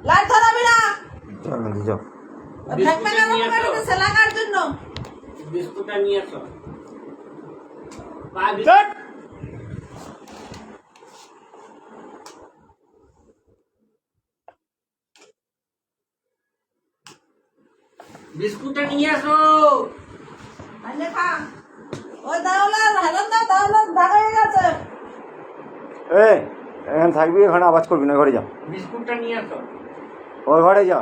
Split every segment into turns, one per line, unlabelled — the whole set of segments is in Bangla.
লাইট ধরাবি না
চল না যাও
সেলাকার জন্য
বিস্কুটটা নিয়ে আসো বিস্কুটটা নিয়ে আসো
ওই তাহলে হেলান দা তাহলে ঢাকা হয়ে গেছে
এখানে থাকবি, এখানে আওয়াজ করবি না, ঘরে যা,
বিস্কুটটা নিয়ে আসো
ওই ঘরে যা।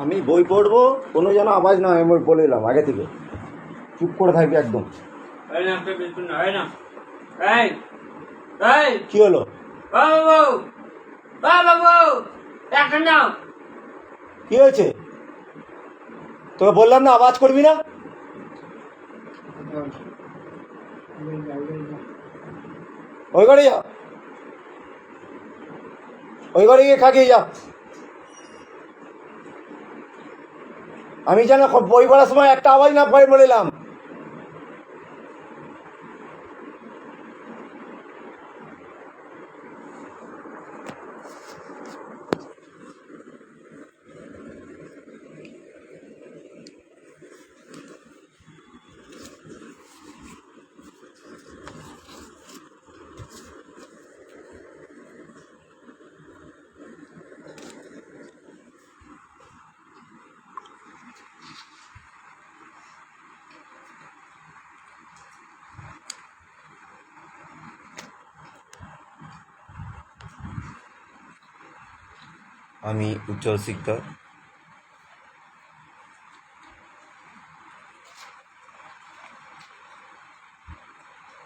আমি বই পড়বো, কোনো যেন আওয়াজ না হয়, আমি বলে দিলাম আগে থেকে, চুপ করে থাকবি একদম।
এই না একটা বিস্কুট না, এই না, এই এই
কি হলো?
বাবু বাবু একটা নাও।
কি হয়েছে? তোকে বললাম না আওয়াজ করবি না। ওই ঘরে যা, ওই ঘরে গিয়ে খাকিয়ে যা। আমি যেন বই পড়ার সময় একটা আওয়াজ না পাই বলিলাম। আমি উচ্চশিক্ষা,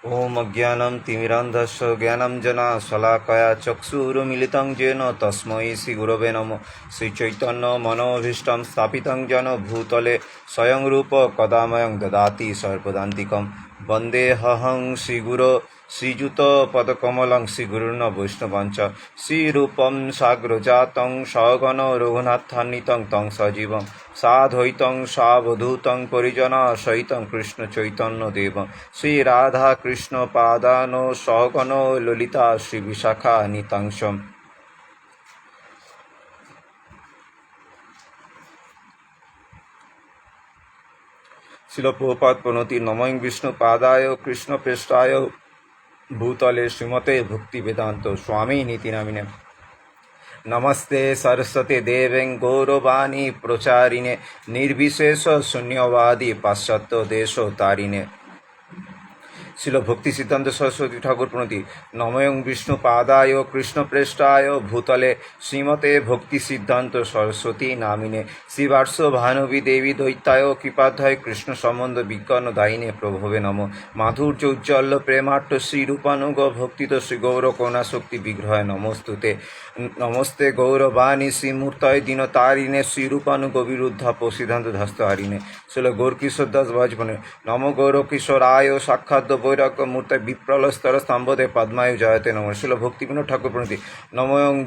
ओम अज्ञानं तिमिरान्धस्य ज्ञानाञ्जना शलाकया चक्षुरुन्मिलितं येन तस्मै श्रीगुरवे नमः। श्रीचैतन्यमनोभीष्टं स्थापितं येन भूतले स्वयं रूप कदामयं ददाति सर्वदान्तिकं। वन्देऽहं श्रीगुरो श्रीयुतपदकमलं श्रीगुरुर्न वैष्णवञ्च। श्रीरूपं साग्रजातं सगण रघुनाथान्वितं तं सजीवं साद्वैतं सावधूतं परिजनसहितं कृष्णचैतन्यदेवं श्रीराधाकृष्णपादानो सगणो ललिता श्रीविशाखान्वितांशम्। शिल प्रभुपाद प्रणति नमो विष्णुपादाय कृष्णप्रेष्ठाय भूतले श्रीमते भक्ति वेदांत स्वामी नीति नामिने। नमस्ते सरस्वती देवें गौरवाणी प्रचारिणे निर्विशेष शून्यवादी पाश्चात्य देशोतारिणे। शिल भक्ति सिद्धांत सरस्वती ठाकुर प्रणति नमों विष्णुपादाय कृष्णप्रेष्ठाय भूतले श्रीमते भक्ति सिद्धांत सरस्वती नामिने। श्रीवार्ष भानुवी देवी दैत्याय कृपाध्याय कृष्ण संबंध विज्ञान दायिने प्रभवे नमो। माधुर्य उज्ज्वल प्रेमाट्ट श्रीरूपानुग भक्तित श्री गौर करुणा शक्ति विग्रह नमोस्तुते। नमस्ते गौरवाणी श्रीमूर्तय दीनतारिणे श्रीरूपानुग विरुद्धा सिद्धांत धस्तहारिणे। शिल गौरकिशोर दास भजपने नमो गौर किशोराय साक्षात् वैराग्य मूर्त विप्रलस्तर स्तंभते पद्माय जयते नमः। शिल भक्ति विनोद ठाकुर प्रणति नमो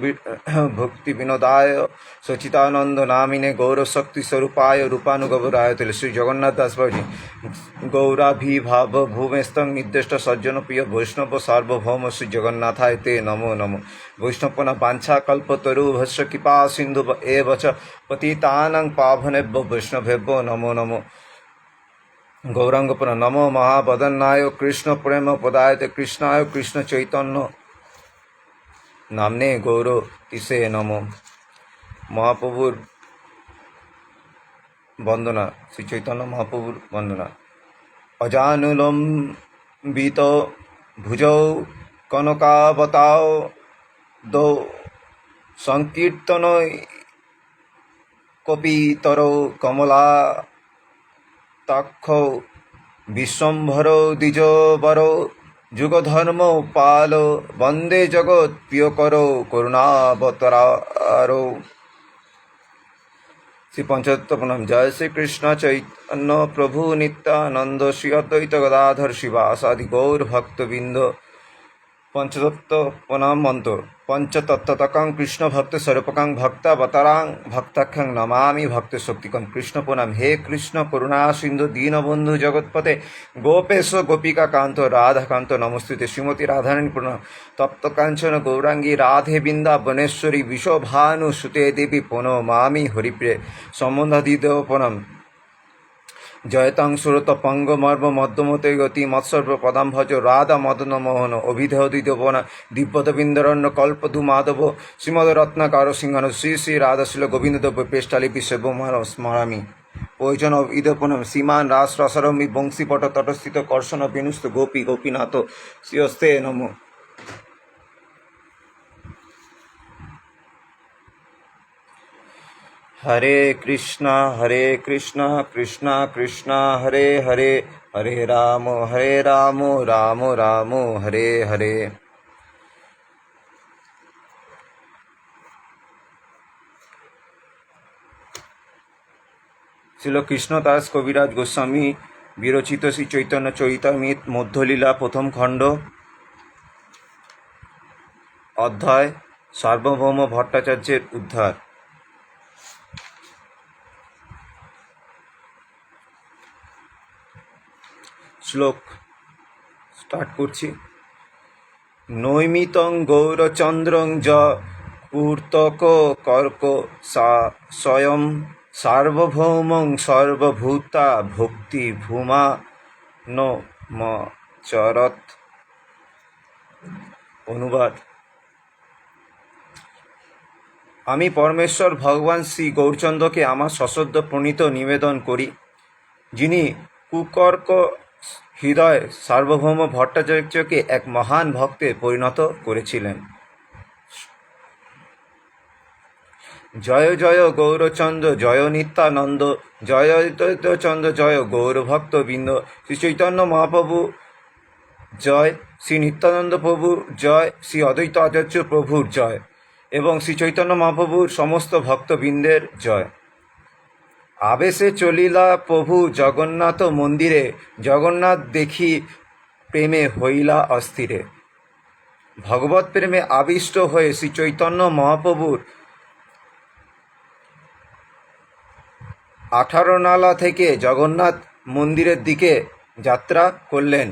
भक्ति विनोदाय सचितानंद नामिने गौर शक्ति स्वरूपाय रूपानुगवरायते। श्री जगन्नाथ दास बाबूजी गौराभिभाव भूमेस्तं निर्दिष्ट सज्जन प्रिय वैष्णव सार्वभौम श्री जगन्नाथाय ते नमो नमो। वैष्णवपना वांछा कल्पतरुभ्यश्च कृपा सिंधु एव च पतितानां पावनेभ्यो वैष्णवेभ्यो नमो नमो। गौरांगपन नमो महावदन्नाय कृष्ण प्रेम पदायते कृष्णाय कृष्ण चैतन्य नामने गौर तिसे नमो। মহাপ্রভুর বন্দনা, শ্রী চৈতন্য মহাপ্রভুর বন্দনা। অজানুলম্বিত ভুজৌ কনকাবতাও দৌ সংকীর্তন কপিতর কমলাতাক্ষ বিশ্বম্ভর দ্বিজবর যুগধর্ম পাল বন্দে জগৎ প্রিয়কর করুণাবতার। শ্রী পঞ্চতত্ত্ব প্রণাম। জয় শ্রীকৃষ্ণ চৈতন্য প্রভু নিত্যানন্দ শ্রী অদ্বৈত গদাধর শিবাসাদি গৌর ভক্তবৃন্দ। পঞ্চতত্ত্ব প্রণাম মন্ত্র। পঞ্চতত্ত্বতকং কৃষ্ণ ভক্ত স্বরূপকং ভক্তাবতারাং ভক্তাখ্যাং নমামি ভক্ত শক্তিকং। কৃষ্ণ প্রণাম। হে কৃষ্ণ করুণা সিন্ধু দীনবন্ধু জগৎপতে গোপেশ গোপিকা কান্ত রাধাকান্ত নমস্তুতে। শ্রীমতী রাধারানী প্রণাম। তপ্ত কাঞ্চন গৌরাঙ্গী রাধে বৃন্দাবনেশ্বরী বিশ্বভানু সুতে দেবী প্রণমামি হরিপ্রিয়ে। সম্বন্ধাদিদেব প্রণাম। জয়তাং সুরত পঙ্গমর্ম মধ্যমতে গতি মৎসর্ব পদাম ভজ রাধা মদন মোহন অভিধৌদিদেবনা দিব্যতবিন্দরণ্য কল্পধু মাধব শ্রীমদ রত্নাকার সিংহান শ্রী শ্রী রাধাশীল গোবিন্দদেব পেষ্টালিপি সেবমান স্মরামি। প্রয়োজন ইদপনম শ্রীমান রাস রসরমি বংশীপট তটস্থিত কর্ষণ বিনুস্ত গোপী গোপীনাথ শ্রীহস্তে নমো। হরে কৃষ্ণ কৃষ্ণ কৃষ্ণ হরে হরে, হরে রাম রাম রাম হরে হরে। শ্রীল কৃষ্ণদাস কবিরাজ গোস্বামী বিরচিত শ্রী চৈতন্য চরিতামৃত মধ্যলীলা প্রথম খণ্ড, অধ্যায় সার্বভৌম ভট্টাচার্যের উদ্ধার। শ্লোক স্টার্ট করছি। নৈমিতং গৌরচন্দ্রং য পূর্তক কর্ক স্বয়ং সার্বভৌমং সর্বভূতা ভক্তি ভূমা চরত। অনুবাদ। আমি পরমেশ্বর ভগবান শ্রী গৌরচন্দ্রকে আমার সশ্রদ্ধ প্রণীত নিবেদন করি, যিনি কুকর্ক হৃদয় সার্বভৌম ভট্টাচার্যকে এক মহান ভক্তে পরিণত করেছিলেন। জয় জয় গৌরচন্দ্র জয় নিত্যানন্দ জয় অদ্বৈতচন্দ্র জয় গৌরভক্তবৃন্দ। শ্রী চৈতন্য মহাপ্রভু জয়, শ্রী নিত্যানন্দ প্রভুর জয়, শ্রী অদ্বৈত আচার্য প্রভুর জয় এবং শ্রী চৈতন্য মহাপ্রভুর সমস্ত ভক্তবৃন্দের জয়। আবেশে চলিলা প্রভু জগন্নাথ মন্দিরে, জগন্নাথ দেখি প্রেমে হইলা অস্থিরে। ভগবত প্রেমে আবিষ্ট হয়ে শ্রী চৈতন্য মহাপ্রভুর 18 নালা থেকে জগন্নাথ মন্দিরের দিকে যাত্রা করলেন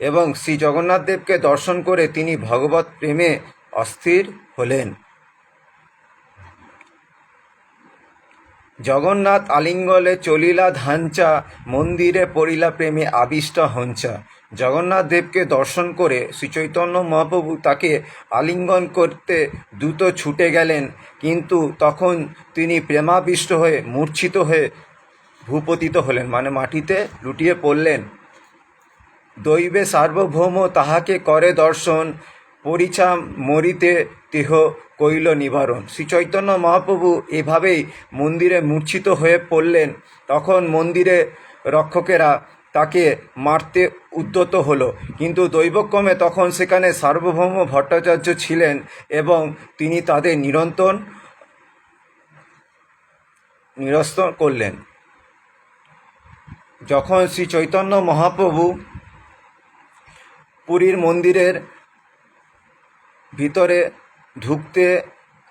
এবং শ্রী জগন্নাথ দেবকে দর্শন করে তিনি ভগবত প্রেমে অস্থির হলেন। জগন্নাথ আলিঙ্গলে চলিলা ধাঞ্চা, মন্দিরে পড়িলা প্রেমে আবিষ্ট হঞ্চা। জগন্নাথ দেবকে দর্শন করে শ্রীচৈতন্য মহাপ্রভু তাকে আলিঙ্গন করতে দ্রুত ছুটে গেলেন, কিন্তু তখন তিনি প্রেমাবিষ্ট হয়ে মূর্ছিত হয়ে ভূপতিত হলেন, মানে মাটিতে লুটিয়ে পড়লেন। দৈবে সার্বভৌম তাহাকে করে দর্শন, পরিছা মরিতে দেহ কইল নিবারণ। শ্রীচৈতন্য মহাপ্রভু এভাবেই মন্দিরে মূর্ছিত হয়ে পড়লেন। তখন মন্দিরে রক্ষকেরা তাকে মারতে উদ্যত হলো, কিন্তু দৈবক্রমে তখন সেখানে সার্বভৌম ভট্টাচার্য ছিলেন এবং তিনি তাদের নিরস্ত করলেন। যখন শ্রী চৈতন্য মহাপ্রভু পুরীর মন্দিরের ভিতরে ঢুকতে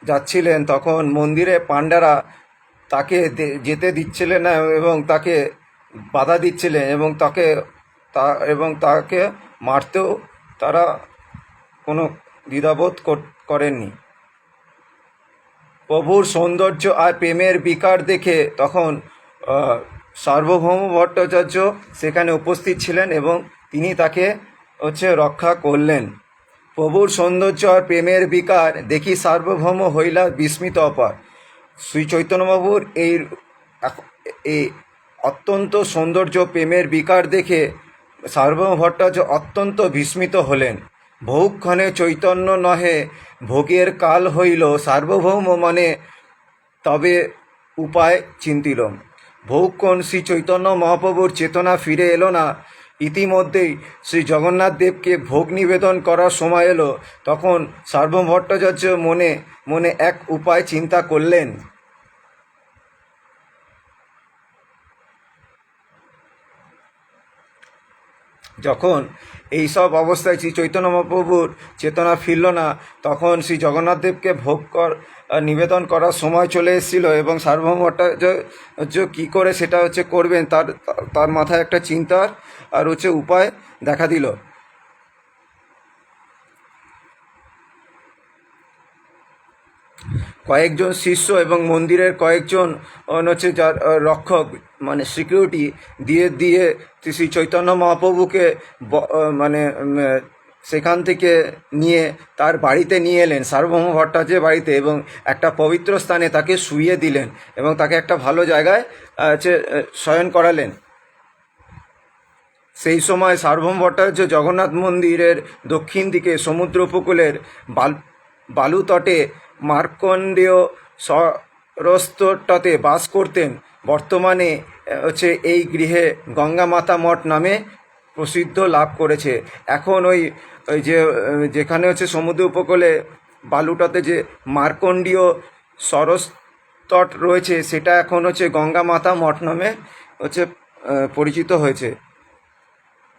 যাচ্ছিলেন, তখন মন্দিরে পাণ্ডারা তাকে যেতে দিচ্ছিলেন না এবং তাকে বাধা দিচ্ছিলেন এবং তাকে মারতেও তারা কোনো দ্বিধাবোধ করেননি। প্রভুর সৌন্দর্য আর প্রেমের বিকার দেখে তখন সার্বভৌম ভট্টাচার্য সেখানে উপস্থিত ছিলেন এবং তিনি তাকে রক্ষা করলেন। প্রভুর সৌন্দর্য আর প্রেমের বিকার দেখি সার্বভৌম হইলা বিস্মিত অপার। শ্রী চৈতন্যবাবুর এই অত্যন্ত সৌন্দর্য প্রেমের বিকার দেখে সার্বভৌম ভট্টাচার্য অত্যন্ত বিস্মিত হলেন। বহুক্ষণে চৈতন্য নহে ভোগের কাল হইল, সার্বভৌম মনে তবে উপায় চিন্তিল। বহুক্ষণ শ্রী চৈতন্য মহাপ্রভুর চেতনা ফিরে এলো না। ইতিমধ্যেই শ্রী জগন্নাথ দেবকে ভোগ নিবেদন করার সময় এলো। তখন সার্বভৌম ভট্টাচার্য মনে মনে এক উপায় চিন্তা করলেন। যখন এই সব অবস্থায় শ্রী চৈতন্য মহাপ্রভুর চেতনা ফিরল না, তখন শ্রী জগন্নাথ দেবকে নিবেদন করার সময় চলে এসেছিল এবং সার্বভৌম ভট্টাচার্য কী করে সেটা করবেন তার মাথায় একটা চিন্তার আর উপায় দেখা দিল। কয়েকজন শিষ্য এবং মন্দিরের কয়েকজন যার রক্ষক মানে সিকিউরিটি দিয়ে শ্রী চৈতন্য মহাপ্রভুকে সেখান থেকে নিয়ে তার বাড়িতে নিয়ে এলেন, সার্বভৌম ভট্টাচার্যের বাড়িতে, এবং একটা পবিত্র স্থানে তাকে শুইয়ে দিলেন এবং তাকে একটা ভালো জায়গায় শয়ন করালেন। সেই সময় সার্বভৌম ভট্টাচার্য জগন্নাথ মন্দিরের দক্ষিণ দিকে সমুদ্র উপকূলের বালুতটে মার্কণ্ডেয় সরস্তটাতে বাস করতেন। বর্তমানে এই গৃহে গঙ্গা মাতা মঠ নামে প্রসিদ্ধ লাভ করেছে। এখন ওই যেখানে সমুদ্র উপকূলে বালুটাতে যে মার্কণ্ডেয় সরস্তট রয়েছে সেটা এখন গঙ্গা মাতা মঠ নামে পরিচিত হয়েছে।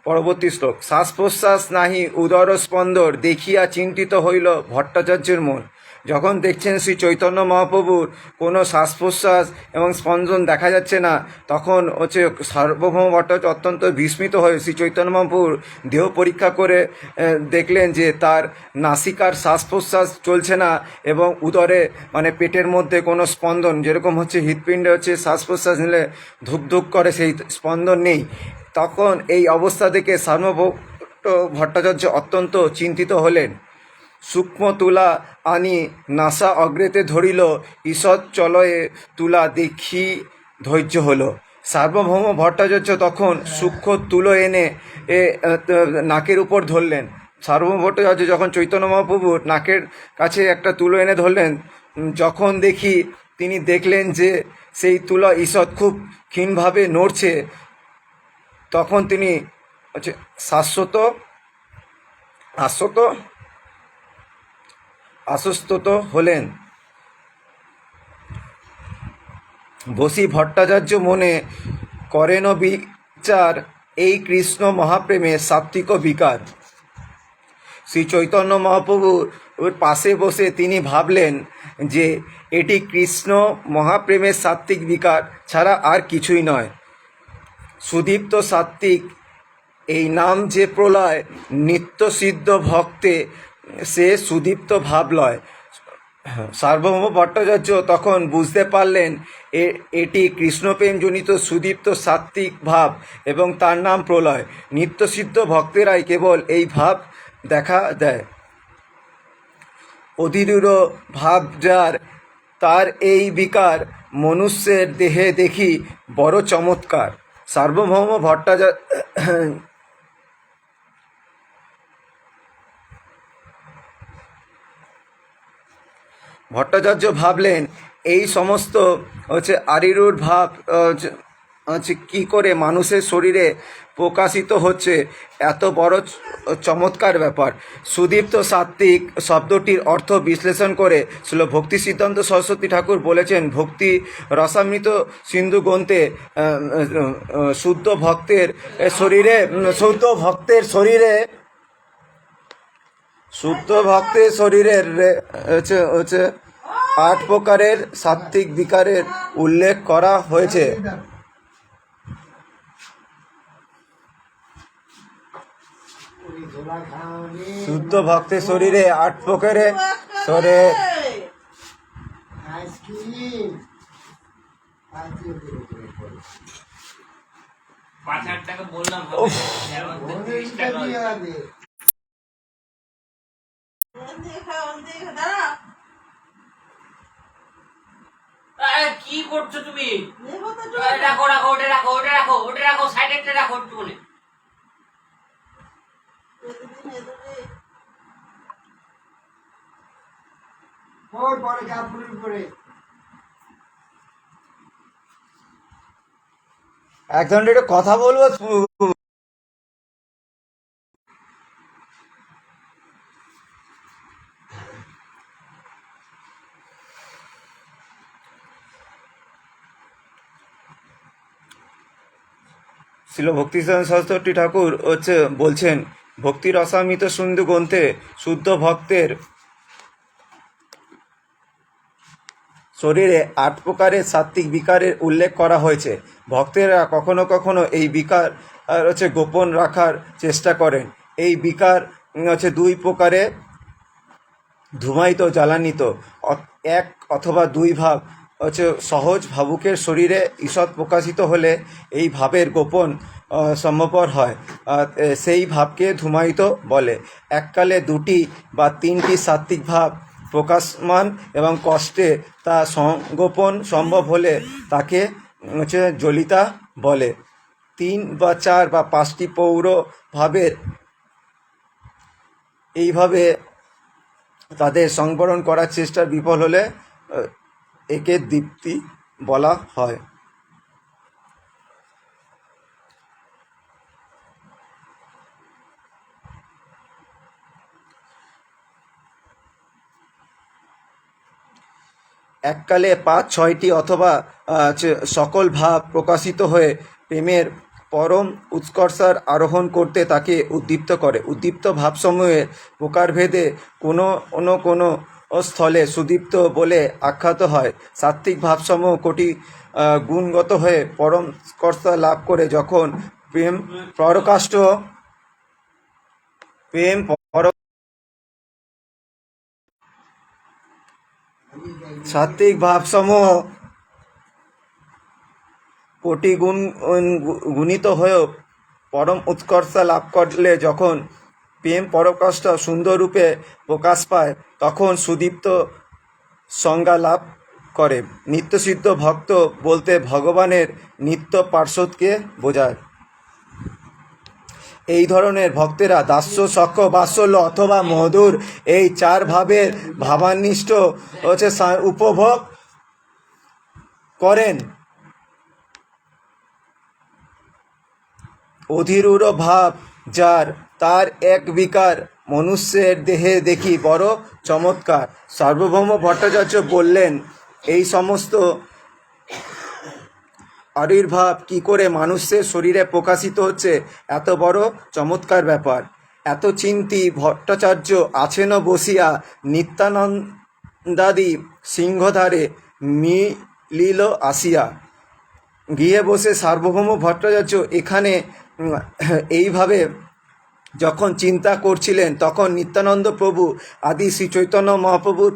পরবর্তী শ্লোক। শ্বাস প্রশ্বাস নাহি উদর স্পন্দর, দেখিয়া চিন্তিত হইল ভট্টাচার্যের মন। যখন দেখছেন শ্রী চৈতন্য মহাপ্রভুর কোনো শ্বাস প্রশ্বাস এবং স্পন্দন দেখা যাচ্ছে না, তখন সার্বভৌম ভট্টাচার্য অত্যন্ত বিস্মিত হয়ে শ্রী চৈতন্য মহাপ্রভুর দেহ পরীক্ষা করে দেখলেন যে তার নাসিকার শ্বাস প্রশ্বাস চলছে না এবং উদরে পেটের মধ্যে কোনো স্পন্দন, যেরকম হৃৎপিণ্ডে শ্বাস প্রশ্বাস নিলে ধুক ধুক করে, সেই স্পন্দন নেই। তখন এই অবস্থা দেখে সার্বভৌম ভট্টাচার্য অত্যন্ত চিন্তিত হলেন। সূক্ষ্ম তুলা আনি নাসা অগ্রেতে ধরিল, ঈষৎ চলয়ে তুলা দেখি ধৈর্য হলো। সার্বভৌম ভট্টাচার্য তখন সূক্ষ্ম তুলো এনে নাকের উপর ধরলেন। সার্বভৌম ভট্টাচার্য যখন চৈতন্য মহাপ্রভুর নাকের কাছে একটা তুলো এনে ধরলেন, যখন তিনি দেখলেন যে সেই তুলা ঈষৎ খুব ক্ষীণভাবে নড়ছে, তখন তিনি আশ্বস্ত হলেন। বসি ভট্টাচার্য মনে করেন বিচার, এই কৃষ্ণ মহাপ্রেমের সাত্ত্বিক বিকার। শ্রী চৈতন্য মহাপ্রভুর পাশে বসে তিনি ভাবলেন যে এটি কৃষ্ণ মহাপ্রেমের সাত্ত্বিক বিকার ছাড়া আর কিছুই নয়। সুদীপ্ত সাত্ত্বিক এই নাম যে প্রলয়, নিত্যসিদ্ধ ভক্তে সে সুদীপ্ত ভাব লয়। সার্বভৌম ভট্টাচার্য তখন বুঝতে পারলেন এটি কৃষ্ণপ্রেমজনিত সুদীপ্ত সাত্ত্বিক ভাব এবং তার নাম প্রলয়। নিত্যসিদ্ধ ভক্তেরাই কেবল এই ভাব দেখা দেয়। অধীরূঢ় ভাব যার, তার এই বিকার মনুষ্যের দেহে দেখি বড় চমৎকার। সার্বভৌম ভট্টাচার্য ভাবলেন এই সমস্ত আরিরূঢ় ভাব কী করে মানুষের শরীরে প্রকাশিত হচ্ছে, এত বড় চমৎকার ব্যাপার। সুদীপ্ত সাত্ত্বিক শব্দটির অর্থ বিশ্লেষণ করে শ্রীল ভক্তি সিদ্ধান্ত সরস্বতী ঠাকুর বলেছেন, ভক্তি রসামৃত সিন্ধু গ্রন্থে শুদ্ধ ভক্তের শরীরের 8 প্রকারের সাত্ত্বিক বিকারের উল্লেখ করা হয়েছে। শুদ্ধ ভক্তের শরীরে 8 প্রকারের
কি করছো তুমি?
দেখো তো একটু।
রাখো রাখো, ওটা রাখো, ওটা রাখো, ওটা রাখো, সাইডে রাখো একটুখানি।
এতদিন এতদিন।
একজন একটু কথা বলবো। শিল ভক্তিচরণ সরস্বতী ঠাকুর বলছেন, ভক্তির অসামিত সিন্ধু গ্রন্থে শুদ্ধ ভক্তের শরীরে 8 প্রকারের সাত্ত্বিক বিকারের উল্লেখ করা হয়েছে। ভক্তেরা কখনো কখনো এই বিকার গোপন রাখার চেষ্টা করেন। এই বিকার 2 প্রকারে: ধূমায়িত, জ্বালানিত। এক অথবা 2 ভাব সহজ ভাবুকের শরীরে ঈষৎ প্রকাশিত হলে এই ভাবের গোপন সম্ভবপর হয়, সেই ভাবকে ধূমায়িত বলে। এককালে 2টি বা 3টি সাত্ত্বিক ভাব প্রকাশমান এবং কষ্টে তা সংগোপন সম্ভব হলে তাকে জ্বলিতা বলে। 3 বা 4 বা 5টি পৌর ভাবের এইভাবে তাদের সংবরণ করার চেষ্টা বিফল হলে একে দীপ্তি বলা হয়। এককালে 5-6টি অথবা সকল ভাব প্রকাশিত হয়ে প্রেমের পরম উৎকর্ষার আরোহণ করতে তাকে উদ্দীপ্ত করে। উদ্দীপ্ত ভাবসমূহের প্রকারভেদে কোনো স্থলে সুদীপ্ত বলে আখ্যাত হয়। সাত্ত্বিক ভাবসমূহ কোটি গুণগত হয়ে পরম উৎকর্ষা লাভ করে যখন প্রেম পরকাষ্ট প্রেম সাত্ত্বিক ভাবসমূহ কোটি গুণিত হয়েও পরম উৎকর্ষা লাভ করলে যখন প্রেম পরকাষ্ঠ সুন্দররূপে প্রকাশ পায় তখন সুদীপ্ত সংজ্ঞা লাভ করে। নিত্যসিদ্ধ ভক্ত বলতে ভগবানের নিত্য পার্শ্বদকে বোঝায়। এই ধরনের ভক্তেরা দাস্য, সখ্য, বাৎসল্য অথবা মধুর এই 4 ভাবের ভাবান্বিষ্ট উপভোগ করেন। অধীরূঢ় ভাব যার, তার এক বিকার মনুষ্যের দেহে দেখি বড় চমৎকার। সার্বভৌম ভট্টাচার্য বললেন, এই সমস্ত আবির্ভাব কি করে মানুষের শরীরে প্রকাশিত হচ্ছে, এত বড় চমৎকার ব্যাপার। এত চিন্তি ভট্টাচার্য আছেন বসিয়া নিত্যানন্দাদি সিংহধারে মিলিল আসিয়া। গিয়ে বসে সার্বভৌম ভট্টাচার্য এখানে এইভাবে যখন চিন্তা করছিলেন তখন নিত্যানন্দ প্রভু আদি শ্রী চৈতন্য মহাপ্রভুর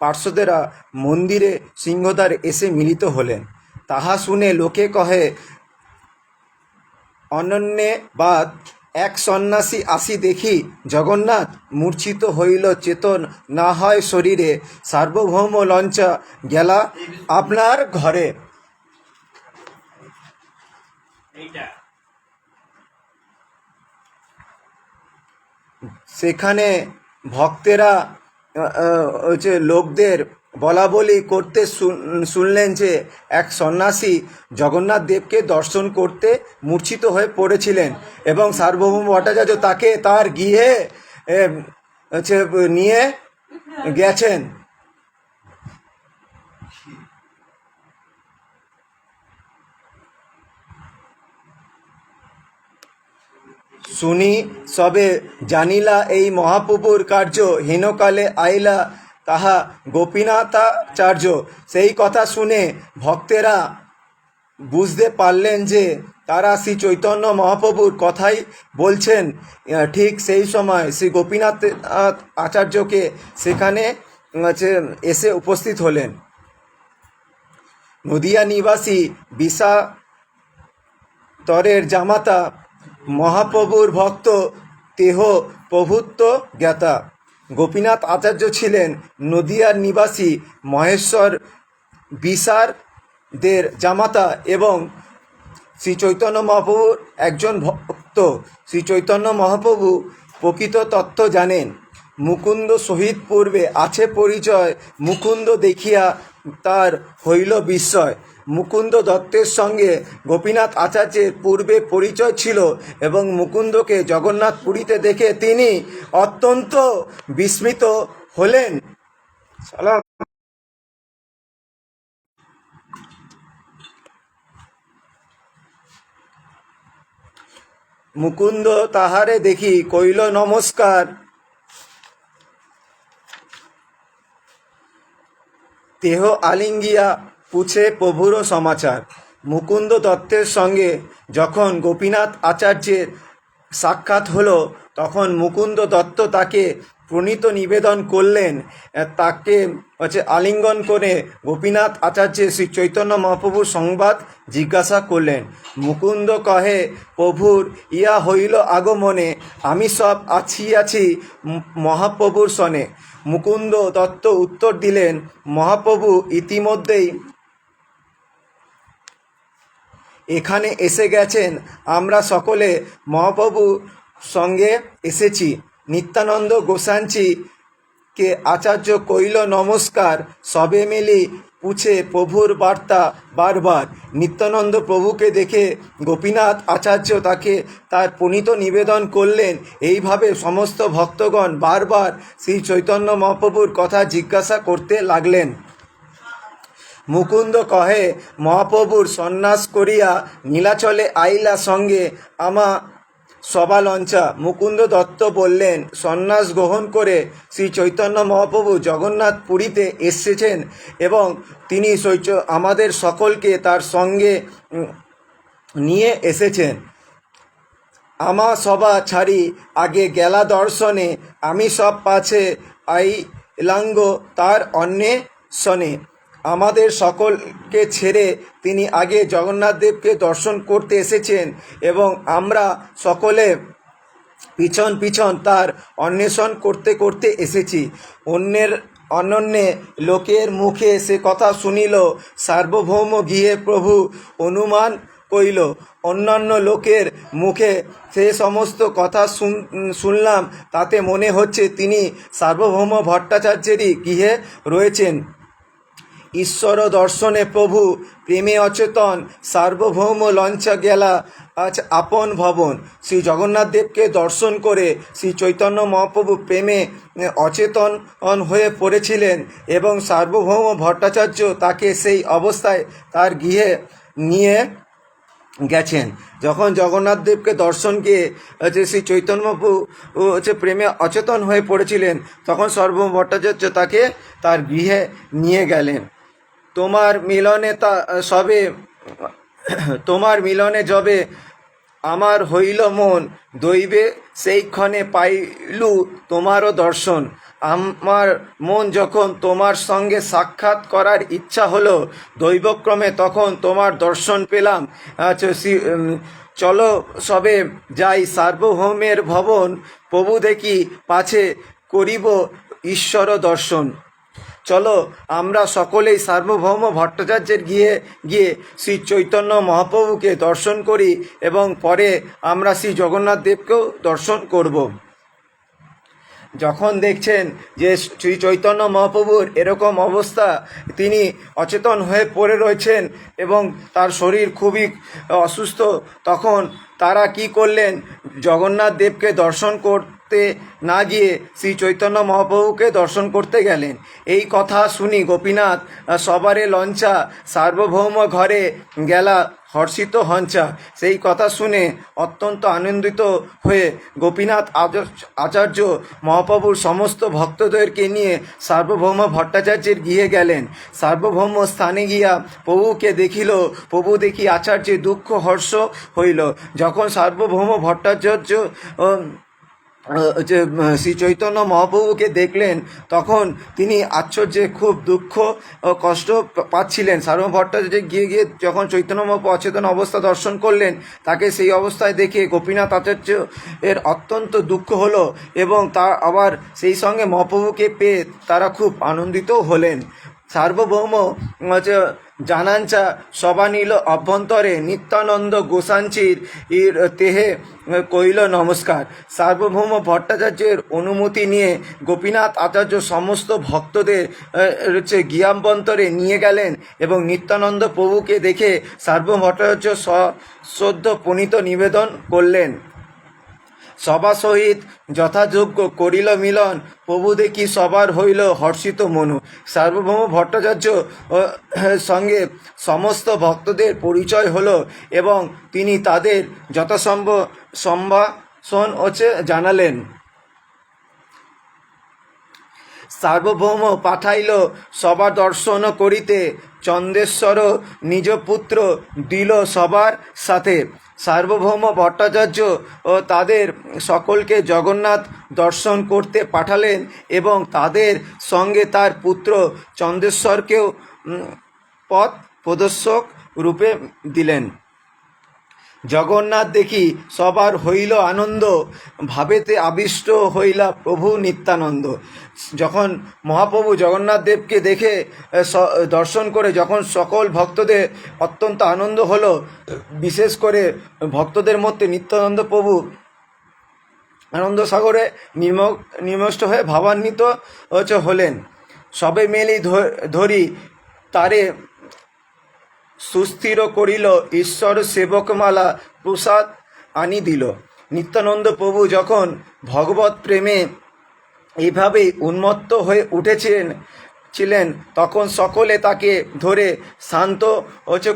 পার্শ্বদেরা মন্দিরে সিংহদ্বারে এসে মিলিত হলেন। তাহা শুনে লোকে কহে, অনন্যবাদ এক সন্ন্যাসী আসি দেখি জগন্নাথ মূর্ছিত হইল, চেতন না হয় শরীরে, সার্বভৌম লঞ্চা গেলা আপনার ঘরে। সেখানে ভক্তেরা লোকদের বলা বলি করতে শুনলেন যে এক সন্ন্যাসী জগন্নাথ দেবকে দর্শন করতে মূর্ছিত হয়ে পড়েছিলেন এবং সার্বভৌম ভট্টাচার্য তাকে তার গৃহে নিয়ে গেছেন। শুনি সবে জানিলা এই মহাপ্রভুর কার্য, হীনকালে আইলা তাহা গোপীনাথাচার্য। সেই কথা শুনে ভক্তেরা বুঝতে পারলেন যে তারা শ্রী চৈতন্য মহাপ্রভুর কথাই বলছেন। ঠিক সেই সময় শ্রী গোপীনাথ আচার্যকে সেখানে এসে উপস্থিত হলেন। নদিয়া নিবাসী বিশাতরের জামাতা মহাপ্রভুর ভক্ত তেহ প্রভুত্ব জ্ঞাতা। গোপীনাথ আচার্য ছিলেন নদিয়ার নিবাসী মহেশ্বর বিশার দের জামাতা এবং শ্রী চৈতন্য মহাপ্রভুর একজন ভক্ত। শ্রী চৈতন্য মহাপ্রভু প্রকৃত তত্ত্ব জানেন। মুকুন্দ সহিত পূর্বে আছে পরিচয়, মুকুন্দ দেখিয়া তার হইল বিস্ময়। মুকুন্দ দত্তের সঙ্গে গোপীনাথ আচার্যের পূর্বে পরিচয় ছিল এবং মুকুন্দকে জগন্নাথ পুরীতে দেখে তিনি অত্যন্ত বিস্মিত হলেন। মুকুন্দ তাহারে দেখি কইল নমস্কার, দেহ আলিঙ্গিয়া পুছে প্রভুর সমাচার। মুকুন্দ দত্তের সঙ্গে যখন গোপীনাথ আচার্যের সাক্ষাৎ হলো, তখন মুকুন্দ দত্ত তাকে প্রণীত নিবেদন করলেন। তাকে আলিঙ্গন করে গোপীনাথ আচার্যের শ্রী চৈতন্য মহাপ্রভুর সংবাদ জিজ্ঞাসা করলেন। মুকুন্দ কহে, প্রভুর ইয়া হইল আগমনে, আমি সব আছি মহাপ্রভুর সনে। মুকুন্দ দত্ত উত্তর দিলেন, মহাপ্রভু ইতিমধ্যেই এখানে এসে গেছেন, আমরা সকলে মহাপ্রভুর সঙ্গে এসেছি। নিত্যানন্দ গোসাঞ্চি কে আচার্য কইল নমস্কার, সবে মিলি পুছে প্রভুর বার্তা বারবার। নিত্যানন্দ প্রভুকে দেখে গোপীনাথ আচার্য তাকে তার প্রণীত নিবেদন করলেন। এইভাবে সমস্ত ভক্তগণ বারবার শ্রী চৈতন্য মহাপ্রভুর কথা জিজ্ঞাসা করতে লাগলেন। মুকুন্দ কহে, মহাপ্রভুর সন্ন্যাস করিয়া নীলাচলে আইলা সঙ্গে আমা সবালঞ্চা। মুকুন্দ দত্ত বললেন, সন্ন্যাস গ্রহণ করে শ্রী চৈতন্য মহাপ্রভু জগন্নাথ পুরীতে এসেছেন এবং তিনি আমাদের সকলকে তার সঙ্গে নিয়ে এসেছেন। আমা সবা ছাড়ি আগে গেলা দর্শনে, আমি সব পাছে আইলাঙ্গ তার অন্বেষণে। আমাদের সকলকে ছেড়ে তিনি আগে জগন্নাথ দেবকে দর্শন করতে এসেছেন এবং আমরা সকলে পিছন পিছন তার অন্বেষণ করতে করতে এসেছি। অনন্যে লোকের মুখে সে কথা শুনিল, সার্বভৌম গৃহে প্রভু অনুমান কইল। অন্যান্য লোকের মুখে সে সমস্ত কথা শুনলাম, তাতে মনে হচ্ছে তিনি সার্বভৌম ভট্টাচার্যেরই গৃহে রয়েছেন। ঈশ্বর দর্শনে প্রভু প্রেমে অচেতন, সার্বভৌম লঞ্চা গেলা আজ আপন ভবন। শ্রী জগন্নাথ দেবকে দর্শন করে শ্রী চৈতন্য মহাপ্রভু প্রেমে অচেতন হয়ে পড়েছিলেন এবং সার্বভৌম ভট্টাচার্য তাকে সেই অবস্থায় তার গৃহে নিয়ে গেছেন। যখন জগন্নাথ দেবকে দর্শন গিয়ে শ্রী চৈতন্য মহাপ্রভু প্রেমে অচেতন হয়ে পড়েছিলেন, তখন সার্বভৌম ভট্টাচার্য তাকে তার গৃহে নিয়ে গেলেন। তোমার মিলনে যবে আমার হইল মন, দৈবে সেইক্ষণে পাইলু তোমারও দর্শন। আমার মন যখন তোমার সঙ্গে সাক্ষাৎ করার ইচ্ছা হলো, দৈবক্রমে তখন তোমার দর্শন পেলাম। চলো সবে যাই সার্বভৌমের ভবন, প্রভু দেখি পাছে করিব ঈশ্বর দর্শন। চলো আমরা সকলেই সার্বভৌম ভট্টাচার্যের গিয়ে শ্রী চৈতন্য মহাপ্রভুকে দর্শন করি এবং পরে আমরা শ্রী জগন্নাথ দেবকেও দর্শন করব। যখন দেখছেন যে শ্রী চৈতন্য মহাপ্রভুর এরকম অবস্থা, তিনি অচেতন হয়ে পড়ে রয়েছেন এবং তার শরীর খুবই অসুস্থ, তখন তারা কি করলেন, জগন্নাথ দেবকে দর্শন করতে না গিয়ে শ্রী চৈতন্য মহাপ্রভুকে দর্শন করতে গেলেন। এই কথা শুনি গোপীনাথ সবারে লঞ্চা, সার্বভৌম ঘরে গেলা হর্ষিত হঞ্চা। সেই কথা শুনে অত্যন্ত আনন্দিত হয়ে গোপীনাথ আচার্য মহাপ্রভুর সমস্ত ভক্তদেরকে নিয়ে সার্বভৌম ভট্টাচার্যের গৃহে গেলেন। সার্বভৌম স্থানে গিয়া প্রভুকে দেখিল, প্রভু দেখি আচার্যের দুঃখ হর্ষ হইল। যখন সার্বভৌম ভট্টাচার্য শ্রী চৈতন্য মহাপ্রভুকে দেখলেন, তখন তিনি আশ্চর্যে খুব দুঃখ ও কষ্ট পাচ্ছিলেন। সার্বভৌম ভট্টাচার্য গিয়ে যখন চৈতন্য মহাপ্রভু অচেতন অবস্থা দর্শন করলেন, তাকে সেই অবস্থায় দেখে গোপীনাথ আচার্য এর অত্যন্ত দুঃখ হলো এবং তার আবার সেই সঙ্গে মহাপ্রভুকে পেয়ে তারা খুব আনন্দিত হলেন। সার্বভৌম জানাঞ্চা সবানিল অভ্যন্তরে নিত্যানন্দ গোসাঞ্চির তেহে কইল নমস্কার। সার্বভৌম ভট্টাচার্যের অনুমতি নিয়ে গোপীনাথ আচার্য সমস্ত ভক্তদের গিয়াম্বন্তরে নিয়ে গেলেন এবং নিত্যানন্দ প্রভুকে দেখে সার্বভৌম ভট্টাচার্য সশ্রদ্ধ প্রণীত নিবেদন করলেন। সভা সহিত যথাযোগ্য করিল মিলন, প্রভু দেখি সবার হইল হর্ষিত মনু। সার্বভৌম ভট্টাচার্য সঙ্গে সমস্ত ভক্তদের পরিচয় হলো এবং তিনি তাদের সম্ভাষণ জানালেন। সার্বভৌম পাঠাইল সভা দর্শন করিতে, চন্দ্রেশ্বর নিজ পুত্র দিল সবার সাথে। সার্বভৌম ভট্টাচার্য ও তাদের সকলকে জগন্নাথ দর্শন করতে পাঠালেন এবং তাদের সঙ্গে তার পুত্র চন্দ্রেশ্বরকেও পথ প্রদর্শক রূপে দিলেন। জগন্নাথ দেখি সবার হইল আনন্দ, ভাবেতে আবিষ্ট হইলা প্রভু নিত্যানন্দ। যখন মহাপ্রভু জগন্নাথ দেবকে দেখে দর্শন করে যখন সকল ভক্তদের অত্যন্ত আনন্দ হলো, বিশেষ করে ভক্তদের মধ্যে নিত্যানন্দ প্রভু আনন্দ সাগরে নিমষ্ট হয়ে ভাবান্বিত হলেন। সবে মেলি ধরি তারে সুস্থির করিল, ঈশ্বর সেবকমালা প্রসাদ আনি দিল। নিত্যানন্দ প্রভু যখন ভগবত প্রেমে এইভাবেই উন্মত্ত হয়ে উঠেছিলেন তখন সকলে তাকে ধরে শান্ত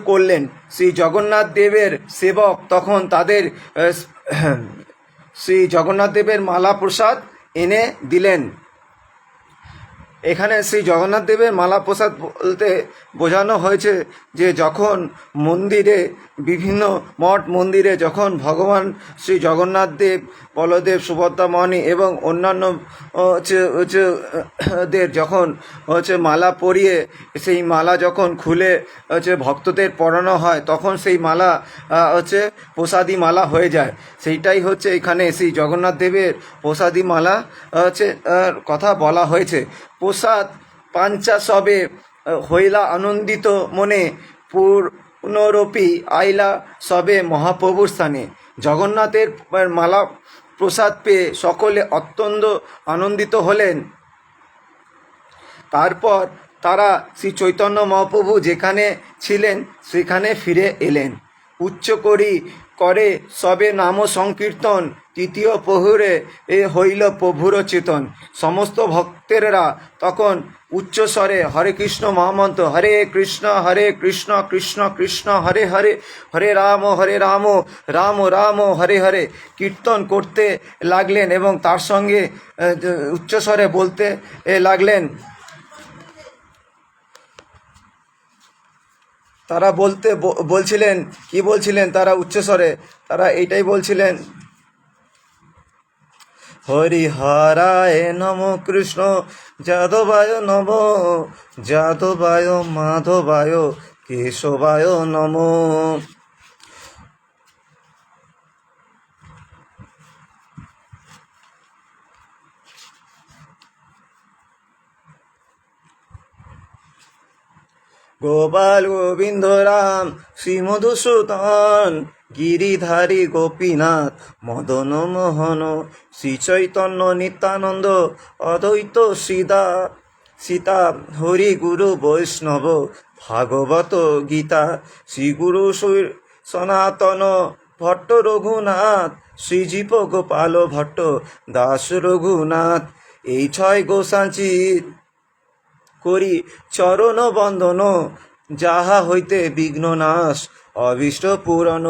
করলেন। শ্রী জগন্নাথ দেবের সেবক তখন তাদের শ্রী জগন্নাথ দেবের মালা প্রসাদ এনে দিলেন। এখানে শ্রী জগন্নাথ দেবের মালা প্রসাদ বলতে বোঝানো হয়েছে যে যখন মন্দিরে বিভিন্ন মঠ মন্দিরে যখন ভগবান শ্রী জগন্নাথ দেব, বলদেব, সুভদ্রা মণি এবং অন্যান্য দের যখন মালা পরিয়ে সেই মালা যখন খুলে ভক্তদের পরানো হয় তখন সেই মালা প্রসাদী মালা হয়ে যায়। সেইটাই হচ্ছে এখানে শ্রী জগন্নাথ দেবের প্রসাদী মালা কথা বলা হয়েছে। প্রসাদ পাঞ্চা সবে হইলা আনন্দিত মনে, পুনরপি আইলা সবে মহাপ্রভুর স্থানে। জগন্নাথের মালা প্রসাদ পেয়ে সকলে অত্যন্ত আনন্দিত হলেন। তারপর তারা শ্রী চৈতন্য মহাপ্রভু যেখানে ছিলেন সেখানে ফিরে এলেন। উচ্চ করে সবে নাম সংকীর্তন, তৃতীয় প্রহরে হইল প্রভুর চেতন। সমস্ত ভক্তেরা তখন উচ্চস্বরে হরে কৃষ্ণ মহামন্ত্র, হরে কৃষ্ণ কৃষ্ণ কৃষ্ণ হরে হরে, হরে রাম রাম রাম হরে হরে কীর্তন করতে লাগলেন এবং তার সঙ্গে উচ্চস্বরে বলতে লাগলেন। তারা বলছিলেন তারা উচ্চস্বরে তারা এইটাই বলছিলেন, হরিহরায় নম কৃষ্ণ যাদবায় নম, যাদবায় মাধবায় কেশবায় নম। গোপাল গোবিন্দ রাম শ্রী মধুসূদন, গিরিধারী গোপীনাথ মদন মোহন, শ্রী চৈতন্য নিত্যানন্দ অদ্বৈত সীতা, হরি গুরু বৈষ্ণব ভাগবত গীতা, শ্রী গুরু সনাতন ভট্ট রঘুনাথ, শ্রীজীব গোপাল ভট্ট দাস রঘুনাথ। এই 6 গোসাঁচির করি চরণ বন্দন, যাহা হইতে বিঘ্ন নাশ অভীষ্ট পূরণ।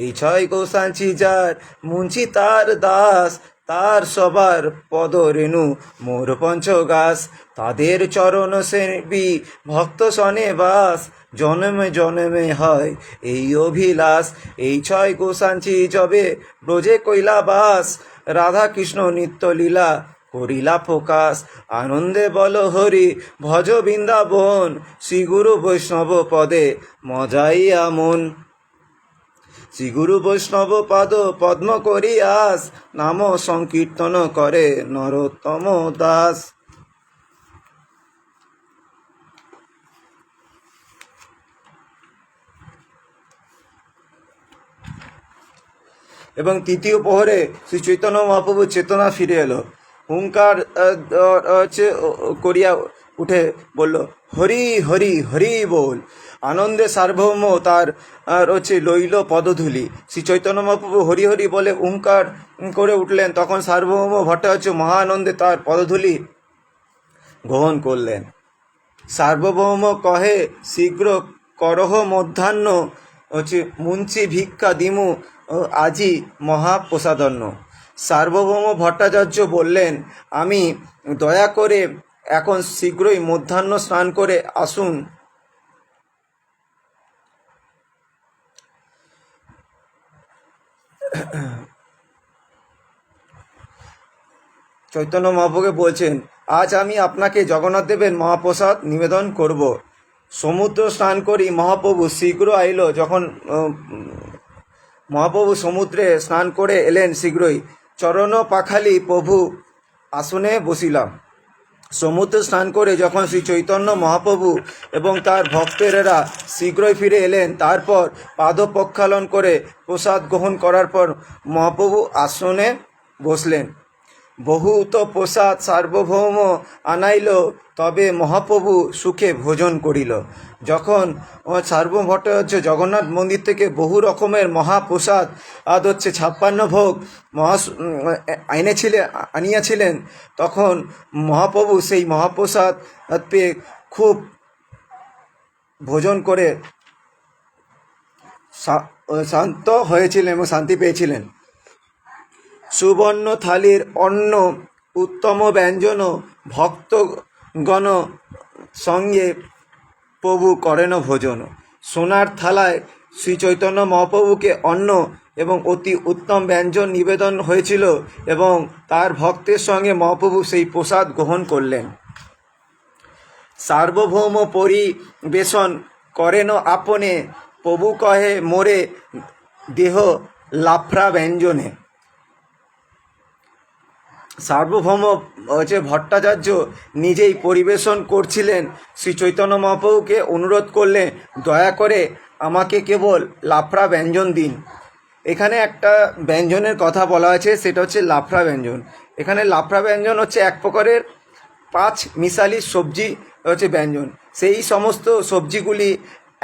এই 6 গোসাঁচি যার মুঞ্চি তার দাস, তার সবার পদ রেণু মোর পঞ্চগাস। তাদের চরণ সেবী ভক্ত সনে বাস, জনমে জনমে হয় এই অভিলাষ। এই 6 গোসাঁচি যবে ব্রজে কইলা বাস, রাধা কৃষ্ণ নিত্য লীলা করিলা প্রকাশ। আনন্দে বল হরি ভজ বৃন্দাবন, শ্রী গুরু বৈষ্ণব পদে মজাইয়া মন। শ্রী গুরু বৈষ্ণব পাদ পদ্ম করি আস, নাম সংকীর্তন করে নরোত্তম দাস। এবং তৃতীয় প্রহরে শ্রী চৈতন্য মহাপ্রভুর চেতনা ফিরে এলো। হুঙ্কার করিয়া উঠে বলল, হরি হরি হরি বল। আনন্দে সার্বভৌম তার লইল পদধূলি। শ্রী চৈতন্য মহাপ্রভু হরি হরি বলে হুঙ্কার করে উঠলেন। তখন সার্বভৌম ভট্টাচার্য মহা আনন্দে তার পদধূলি গ্রহণ করলেন। সার্বভৌম কহে, শীঘ্র করহ মধ্যাহ্ন, মুঞ্চি ভিক্ষা দিমু আজি মহাপ্রসাদন্য। সার্বভৌম ভট্টাচার্য বললেন, আমি দয়া করে এখন শীঘ্রই মধ্যাহ্ন স্নান করে আসুন। চৈতন্য মহাপ্রভুকে বলছেন, আজ আমি আপনাকে জগন্নাথ দেবের মহাপ্রসাদ নিবেদন করব। সমুদ্র স্নান করি মহাপ্রভু শীঘ্র আইল। যখন মহাপ্রভু সমুদ্রে স্নান করে এলেন শীঘ্রই, চরণ পাখালি প্রভু আসনে বসিলাম। সমুদ্র স্নান করে যখন শ্রী চৈতন্য মহাপ্রভু এবং তার ভক্তেরা শীঘ্রই ফিরে এলেন, তারপর পাদ প্রক্ষালন করে প্রসাদ গ্রহণ করার পর মহাপ্রভু আসনে বসলেন। বহুত প্রসাদ সার্বভৌম আনাইল, তবে মহাপ্রভু সুখে ভোজন করিল। যখন সার্বভৌম ভট্টাচার্য জগন্নাথ মন্দির থেকে বহু রকমের মহাপ্রসাদ 56 ভোগ আনিয়াছিলেন, তখন মহাপ্রভু সেই মহাপ্রসাদ পেয়ে খুব ভোজন করে শান্ত হয়েছিলেন এবং শান্তি পেয়েছিলেন। সুবর্ণ থালির অন্ন উত্তম ব্যঞ্জন, ভক্তগণ সঙ্গে প্রভু করেন ভোজন। সোনার থালায় শ্রী চৈতন্য মহাপ্রভুকে অন্ন এবং অতি উত্তম ব্যঞ্জন নিবেদন হয়েছিল এবং তার ভক্তের সঙ্গে মহাপ্রভু সেই প্রসাদ গ্রহণ করলেন। সার্বভৌম পরিবেশন করেন আপনে, প্রভু কহে মোরে দেহ লাফরা ব্যঞ্জনে। সার্বভৌম ভট্টাচার্য নিজেই পরিবেশন করছিলেন। শ্রী চৈতন্য মহাপ্রভুকে অনুরোধ করলেন, দয়া করে আমাকে কেবল লাফরা ব্যঞ্জন দিন। এখানে একটা ব্যঞ্জনের কথা বলা আছে, সেটা হচ্ছে লাফরা ব্যঞ্জন। এখানে লাফরা ব্যঞ্জন হচ্ছে এক প্রকারের 5 মিশালি সবজি ব্যঞ্জন। সেই সমস্ত সবজিগুলি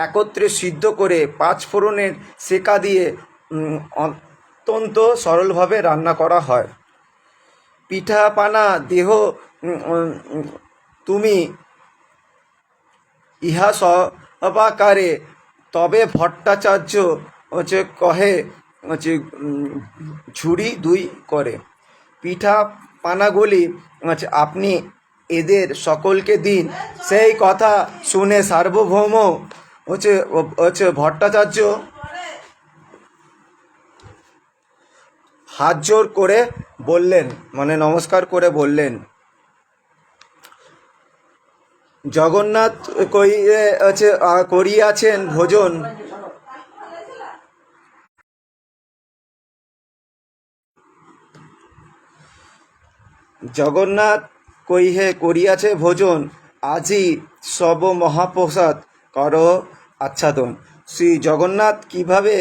একত্রে সিদ্ধ করে 5 ফোড়নের সেকা দিয়ে অত্যন্ত সরলভাবে রান্না করা হয়। পিঠা পানা দেহ তুমি ইহা সবাকারে, তবে ভট্টাচার্য কহে ঝুড়ি 2 করে। পিঠা পানাগুলি আপনি এদের সকলকে দিন। সেই কথা শুনে সার্বভৌম ভট্টাচার্য হাত জোর করে বললেন, মানে নমস্কার করে বললেন, জগন্নাথ করিয়াছেন ভোজন, জগন্নাথ করিয়াছে ভোজন, আজি সব মহাপ্রসাদ কর আচ্ছাদন। শ্রী জগন্নাথ কিভাবে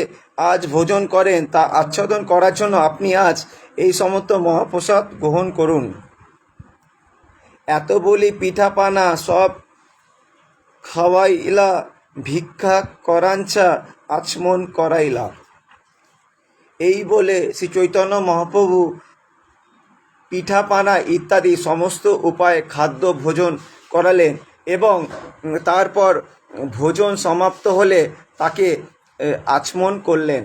আজ ভোজন করেন তা আচ্ছাদন করার জন্য আপনি আজ এই সমস্ত মহাপ্রসাদ গ্রহণ করুন। এত বলি পিঠা পানা সব খাওয়াইলা, ভিক্ষা করাঞ্চা আচমন করাইলা। এই বলে শ্রী চৈতন্য মহাপ্রভু পিঠা পানা ইত্যাদি সমস্ত উপায়ে খাদ্য ভোজন করালেন এবং তারপর ভোজন সমাপ্ত হলে তাকে আচমন করলেন।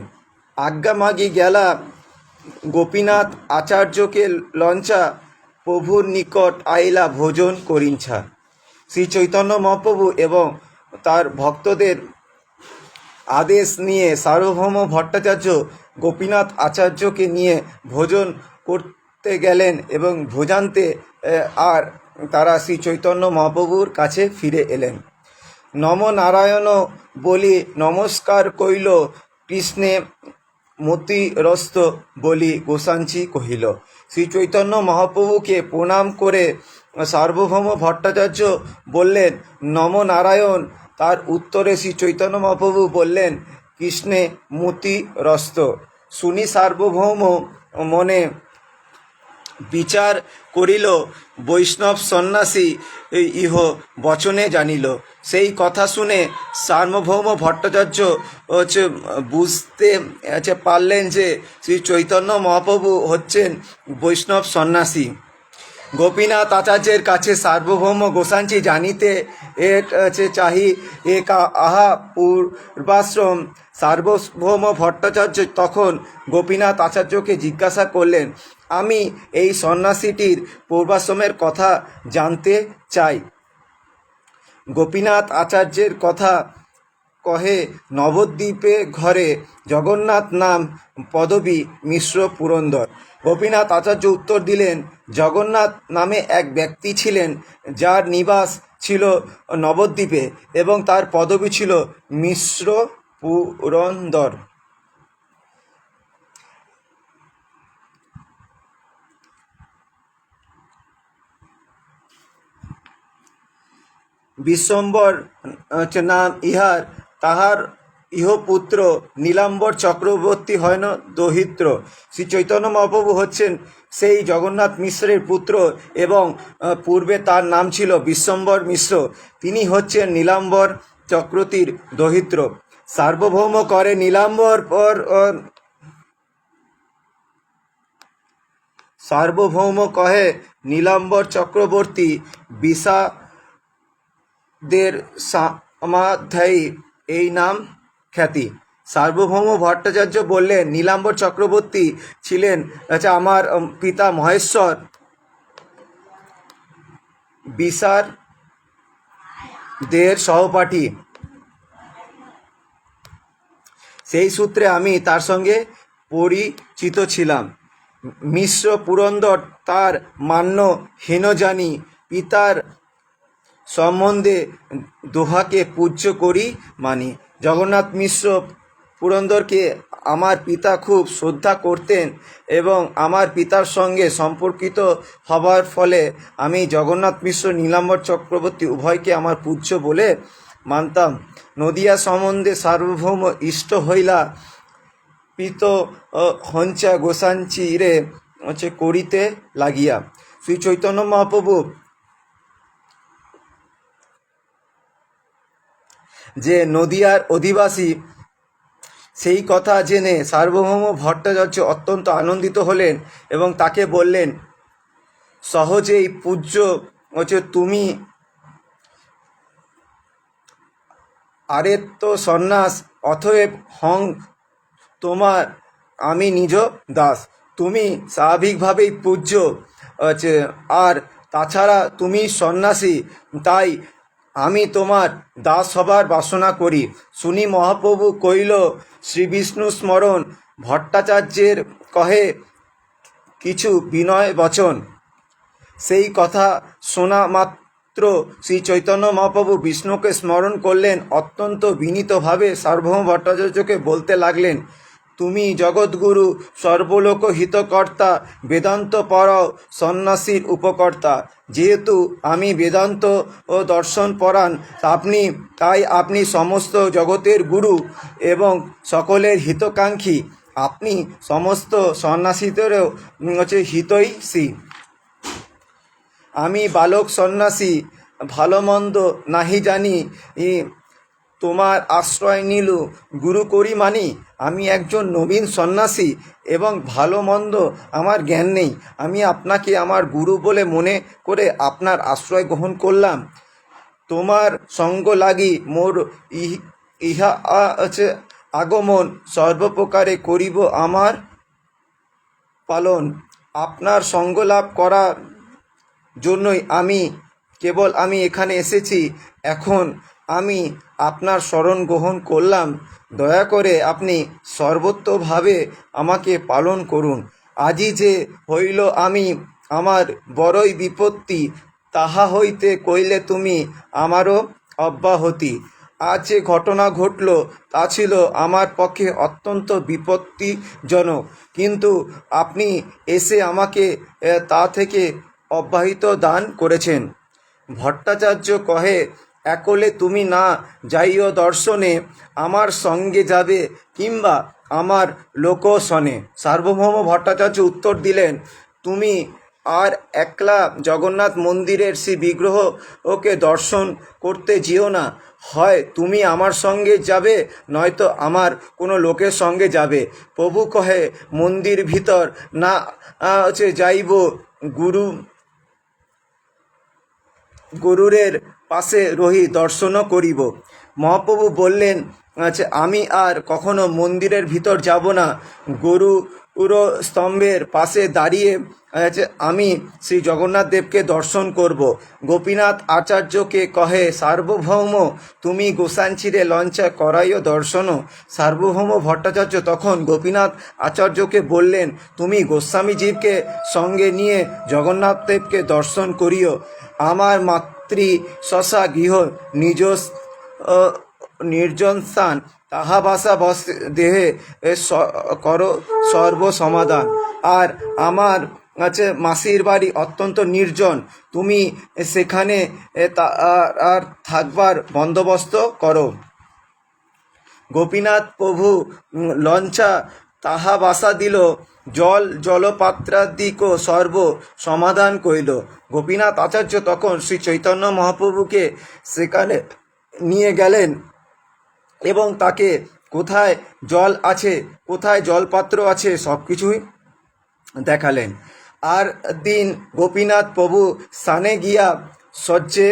আজ্ঞা মাগি গেলা গোপীনাথ আচার্যকে লঞ্চা, প্রভুর নিকট আইলা ভোজন করিঞ্ছা। শ্রী চৈতন্য মহাপ্রভু এবং তার ভক্তদের আদেশ নিয়ে সার্বভৌম ভট্টাচার্য গোপীনাথ আচার্যকে নিয়ে ভোজন করতে গেলেন এবং ভোজান্তে আর তারা শ্রী চৈতন্য মহাপ্রভুর কাছে ফিরে এলেন। নম নারায়ণ বলি নমস্কার কইল, কৃষ্ণে মতিরস্ত বলি গোসাঞ্চি কহিল। শ্রী চৈতন্য মহাপ্রভুকে প্রণাম করে সার্বভৌম ভট্টাচার্য বললেন, নম নারায়ণ। তার উত্তরে শ্রী চৈতন্য মহাপ্রভু বললেন, কৃষ্ণে মতিরস্ত। শুনি সার্বভৌম মনে বিচার করিল, বৈষ্ণব সন্ন্যাসী ইহ বচনে জানিল। সেই কথা শুনে সার্বভৌম ভট্টাচার্য বুঝতে পারলেন যে শ্রী চৈতন্য মহাপ্রভু হচ্ছেন বৈষ্ণব সন্ন্যাসী। গোপীনাথ আচার্যের কাছে সার্বভৌম গোসাঞ্চি জানিতে চাহি আহা পূর্বাশ্রম। সার্বভৌম ভট্টাচার্য তখন গোপীনাথ আচার্যকে জিজ্ঞাসা করলেন, আমি এই সন্ন্যাসীটির পূর্বাশ্রমের কথা জানতে চাই। গোপীনাথ আচার্যের কথা কহে, নবদ্বীপে ঘরে জগন্নাথ নাম পদবী মিশ্র পুরন্দর। গোপীনাথ আচার্য উত্তর দিলেন, জগন্নাথ নামে এক ব্যক্তি ছিলেন, যার নিবাস ছিল নবদ্বীপে এবং তার পদবী ছিল মিশ্র পুরন্দর। বিশ্বম্বর নাম ইহার। তাহার ইহপুত্র নীলাম্বর চক্রবর্তী হয় দহিত্র। শ্রী চৈতন্য মহাপ্রভু হচ্ছেন সেই জগন্নাথ মিশ্রের পুত্র এবং পূর্বে তার নাম ছিল বিশ্বম্বর মিশ্র। তিনি হচ্ছেন নীলাম্বর চক্রবর্তীর দহিত্র। সার্বভৌম করে নীলাম্বর পর সার্বভৌম কহে, নীলাম্বর চক্রবর্তী বিষাদের সমাধ্যায়ী এই নাম খ্যাতি। সার্বভৌম ভট্টাচার্য বললেন, নীলাম্বর চক্রবর্তী ছিলেন আমার পিতা মহেশ্বর বিষার দের সহপাঠী। সেই সূত্রে আমি তার সঙ্গে পরিচিত ছিলাম। মিশ্র পুরন্দর তার মান্য হেন জানি, পিতার সম্বন্ধে দোহাকে পূজ্য করি মানি। জগন্নাথ মিশ্র পুরন্দরকে আমার পিতা খুব শ্রদ্ধা করতেন এবং আমার পিতার সঙ্গে সম্পর্কিত হবার ফলে আমি জগন্নাথ মিশ্র নীলাম্বর চক্রবর্তী উভয়কে আমার পূজ্য বলে মানতাম। নদিয়া সম্বন্ধে সার্বভৌম ইষ্ট হইলা পিত হঞ্চা গোসাঞ্চিরে করিতে লাগিয়া। শ্রী চৈতন্য মহাপ্রভু যে নদিয়ার অধিবাসী সেই কথা জেনে সার্বভৌম ভট্টাচার্য অত্যন্ত আনন্দিত হলেন এবং তাকে বললেন, সহজেই পূজ্য তুমি আরেত্য সন্ন্যাস, অতএব হং তোমার আমি নিজ দাস। তুমি স্বাভাবিকভাবেই পূজ্য, আর তাছাড়া তুমি সন্ন্যাসী, তাই আমি তোমার দাস হবার বাসনা করি। শুনি মহাপ্রভু কইল, শ্রী বিষ্ণু স্মরণ। ভট্টাচার্যের কহে কিছু বিনয় বচন। সেই কথা শোনা মাত্র শ্রী চৈতন্য মহাপ্রভু বিষ্ণুকে স্মরণ করলেন। অত্যন্ত বিনীতভাবে সার্বভৌম ভট্টাচার্যকে বলতে লাগলেন, তুমি জগৎগুরু, সর্বলোক হিতকর্তা, বেদান্ত পর সন্ন্যাসীর উপকর্তা। যেহেতু আমি বেদান্ত ও দর্শন পরায়ণ, তাই আপনি সমস্ত জগতের গুরু এবং সকলের হিতকাঙ্ক্ষী। আপনি সমস্ত সন্ন্যাসীদেরও হিতৈষী। আমি বালক সন্ন্যাসী, ভালো মন্দ নাহি জানি, তোমার আশ্রয় নিলু গুরু করি মানি। আমি একজন নবীন সন্ন্যাসী এবং ভালো মন্দ আমার জ্ঞান নেই। আমি আপনাকে আমার গুরু বলে মনে করে আপনার আশ্রয় গ্রহণ করলাম। তোমার সঙ্গ লাগি মোর ইহা আগমন, সর্বপ্রকারে করিব আমার পালন। আপনার সঙ্গ লাভ করার জন্যই আমি এখানে এসেছি। এখন আমি আপনার শরণ গ্রহণ করলাম। দয়া করে আপনি সর্বতোভাবে আমাকে পালন করুন। আজই যে হইল আমার বড়ই বিপত্তি, তাহা হইতে কইলে তুমি আমারও অব্যাহতি। আজ যে ঘটনা ঘটল তা ছিল আমার পক্ষে অত্যন্ত বিপত্তিজনক, কিন্তু আপনি এসে আমাকে তা থেকে অব্যাহতি দান করেছেন। ভট্টাচার্য কহে, একলে তুমি না যাইও দর্শনে, আমার সঙ্গে যাবে কিংবা আমার লোকসনে। সার্বভৌম ভট্টাচার্য উত্তর দিলেন, তুমি আর একলা জগন্নাথ মন্দিরের সেই বিগ্রহ ওকে দর্শন করতে যেও না, হয় তুমি আমার সঙ্গে যাবে, নয়তো আমার কোনো লোকের সঙ্গে যাবে। প্রভু কহে, মন্দির ভিতর না যাইব, গরুরের পাশে রহি দর্শনও করিব। মহাপ্রভু বললেন, আচ্ছা আমি আর কখনো মন্দিরের ভিতর যাব না, স্তম্ভের পাশে দাঁড়িয়ে আমি শ্রী জগন্নাথ দেবকে দর্শন করব। গোপীনাথ আচার্যকে কহে, সার্বভৌম তুমি গোসাঞ্চিরে লঞ্চা করাইও দর্শন। সার্বভৌম ভট্টাচার্য তখন গোপীনাথ আচার্যকে বললেন, তুমি গোস্বামীজীকে সঙ্গে নিয়ে জগন্নাথ দেবকে দর্শন করিও। আমার মাতৃ শশা গৃহ নিজ নির্জন স্থান, তাহা বাসা বস দেহে কর সর্বসমাধান। আর আমার মাসির বাড়ি অত্যন্ত নির্জন, তুমি সেখানে আর থাকবার বন্দোবস্ত করো। গোপীনাথ প্রভু লঞ্চা তাহা বাসা দিল, জলপাত্রাদিক সর্ব সমাধান করিল। গোপীনাথ আচার্য তখন শ্রী চৈতন্য মহাপ্রভুকে সেখানে নিয়ে গেলেন এবং তাকে কোথায় জল আছে, কোথায় জলপাত্র আছে সব কিছুই দেখালেন। আর দিন গোপীনাথ প্রভু স্থানে গিয়া সজ্জে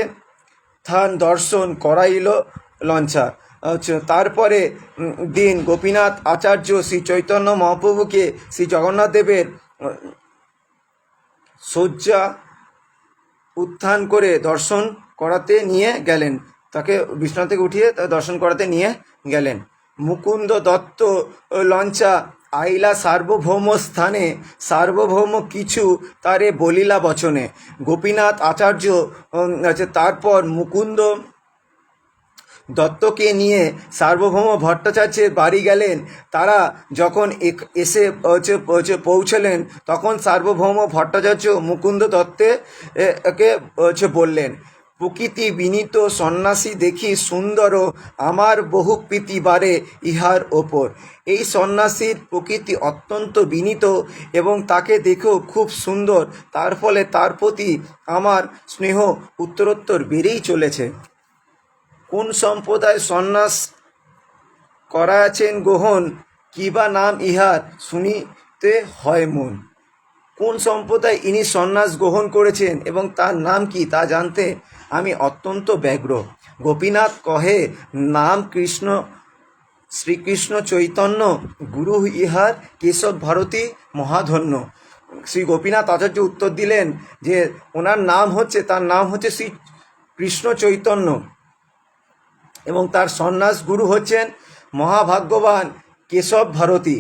স্থান দর্শন করাইল লঞ্চা। তারপরে দিন গোপীনাথ আচার্য শ্রী চৈতন্য মহাপ্রভুকে শ্রী জগন্নাথ দেবের শয্যা উত্থান করে দর্শন করাতে নিয়ে গেলেন, তাকে বিছানা থেকে উঠিয়ে দর্শন করাতে নিয়ে গেলেন। মুকুন্দ দত্ত লঞ্চা আইলা সার্বভৌম স্থানে, সার্বভৌম কিছু তারে বলিলা বচনে। গোপীনাথ আচার্য তারপর মুকুন্দ দত্তকে নিয়ে সার্বভৌম ভট্টাচার্যের বাড়ি গেলেন। তারা যখন এসে পৌঁছলেন, তখন সার্বভৌম ভট্টাচার্য মুকুন্দ দত্তকে বললেন, প্রকৃতি বিনীত সন্ন্যাসী দেখি সুন্দর, আমার বহু প্রীতি বাড়ে ইহার ওপর। এই সন্ন্যাসীর প্রকৃতি অত্যন্ত বিনীত এবং তাকে দেখেও খুব সুন্দর, তার ফলে তার প্রতি আমার স্নেহ উত্তরোত্তর বেড়েই চলেছে। কোন সম্প্রদায় সন্ন্যাস করাছেন গ্রহণ, কিবা নাম ইহার শুনিতে হয় মন। কোন সম্প্রদায় ইনি সন্ন্যাস গ্রহণ করেছেন এবং তার নাম কি তা জানতে আমি অত্যন্ত ব্যগ্র। গোপীনাথ কহে, নাম কৃষ্ণ, শ্রীকৃষ্ণ চৈতন্য, গুরু ইহার কেশব ভারতী মহাধন্য। শ্রী গোপীনাথ আচার্য উত্তর দিলেন যে ওনার নাম হচ্ছে, তার নাম হচ্ছে শ্রী কৃষ্ণ চৈতন্য এবং তার সন্ন্যাস গুরু হচ্ছেন মহাভাগ্যবান কেশব ভারতী।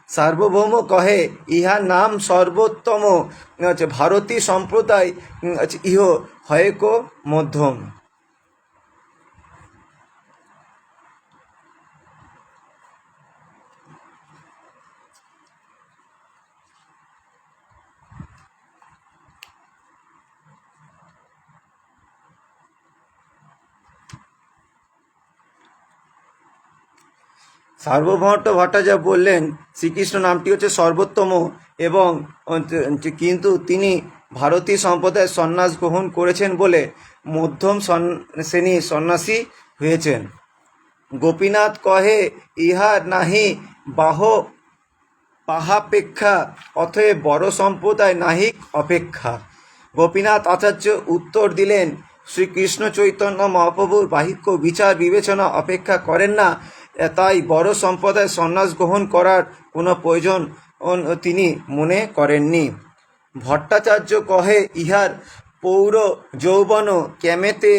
সার্বভৌম কহে, ইহার নাম সর্বোত্তম, ভারতী সম্প্রদায় ইহ হয়েক মধ্যম। সার্বভৌম ভট্টাচার্য বললেন, শ্রীকৃষ্ণ নামটি হচ্ছে সর্বোত্তম এবং কিন্তু তিনি ভারতীয় সম্প্রদায়ের সন্ন্যাস গ্রহণ করেছেন বলে মধ্যম শ্রেণীর সন্ন্যাসী হয়েছেন। গোপীনাথ কহে, ইহা নাহি পাহাপেক্ষা, অতএব বড় সম্প্রদায় নাহিক অপেক্ষা। গোপীনাথ আচার্য উত্তর দিলেন, শ্রীকৃষ্ণ চৈতন্য মহাপ্রভুর বাহিক্য বিচার বিবেচনা অপেক্ষা করেন না, তাই বড় সম্প্রদায় সন্ন্যাস গ্রহণ করার কোনো প্রয়োজন তিনি মনে করেননি। ভট্টাচার্য কহে, ইহার পৌর যৌবন কেমেতে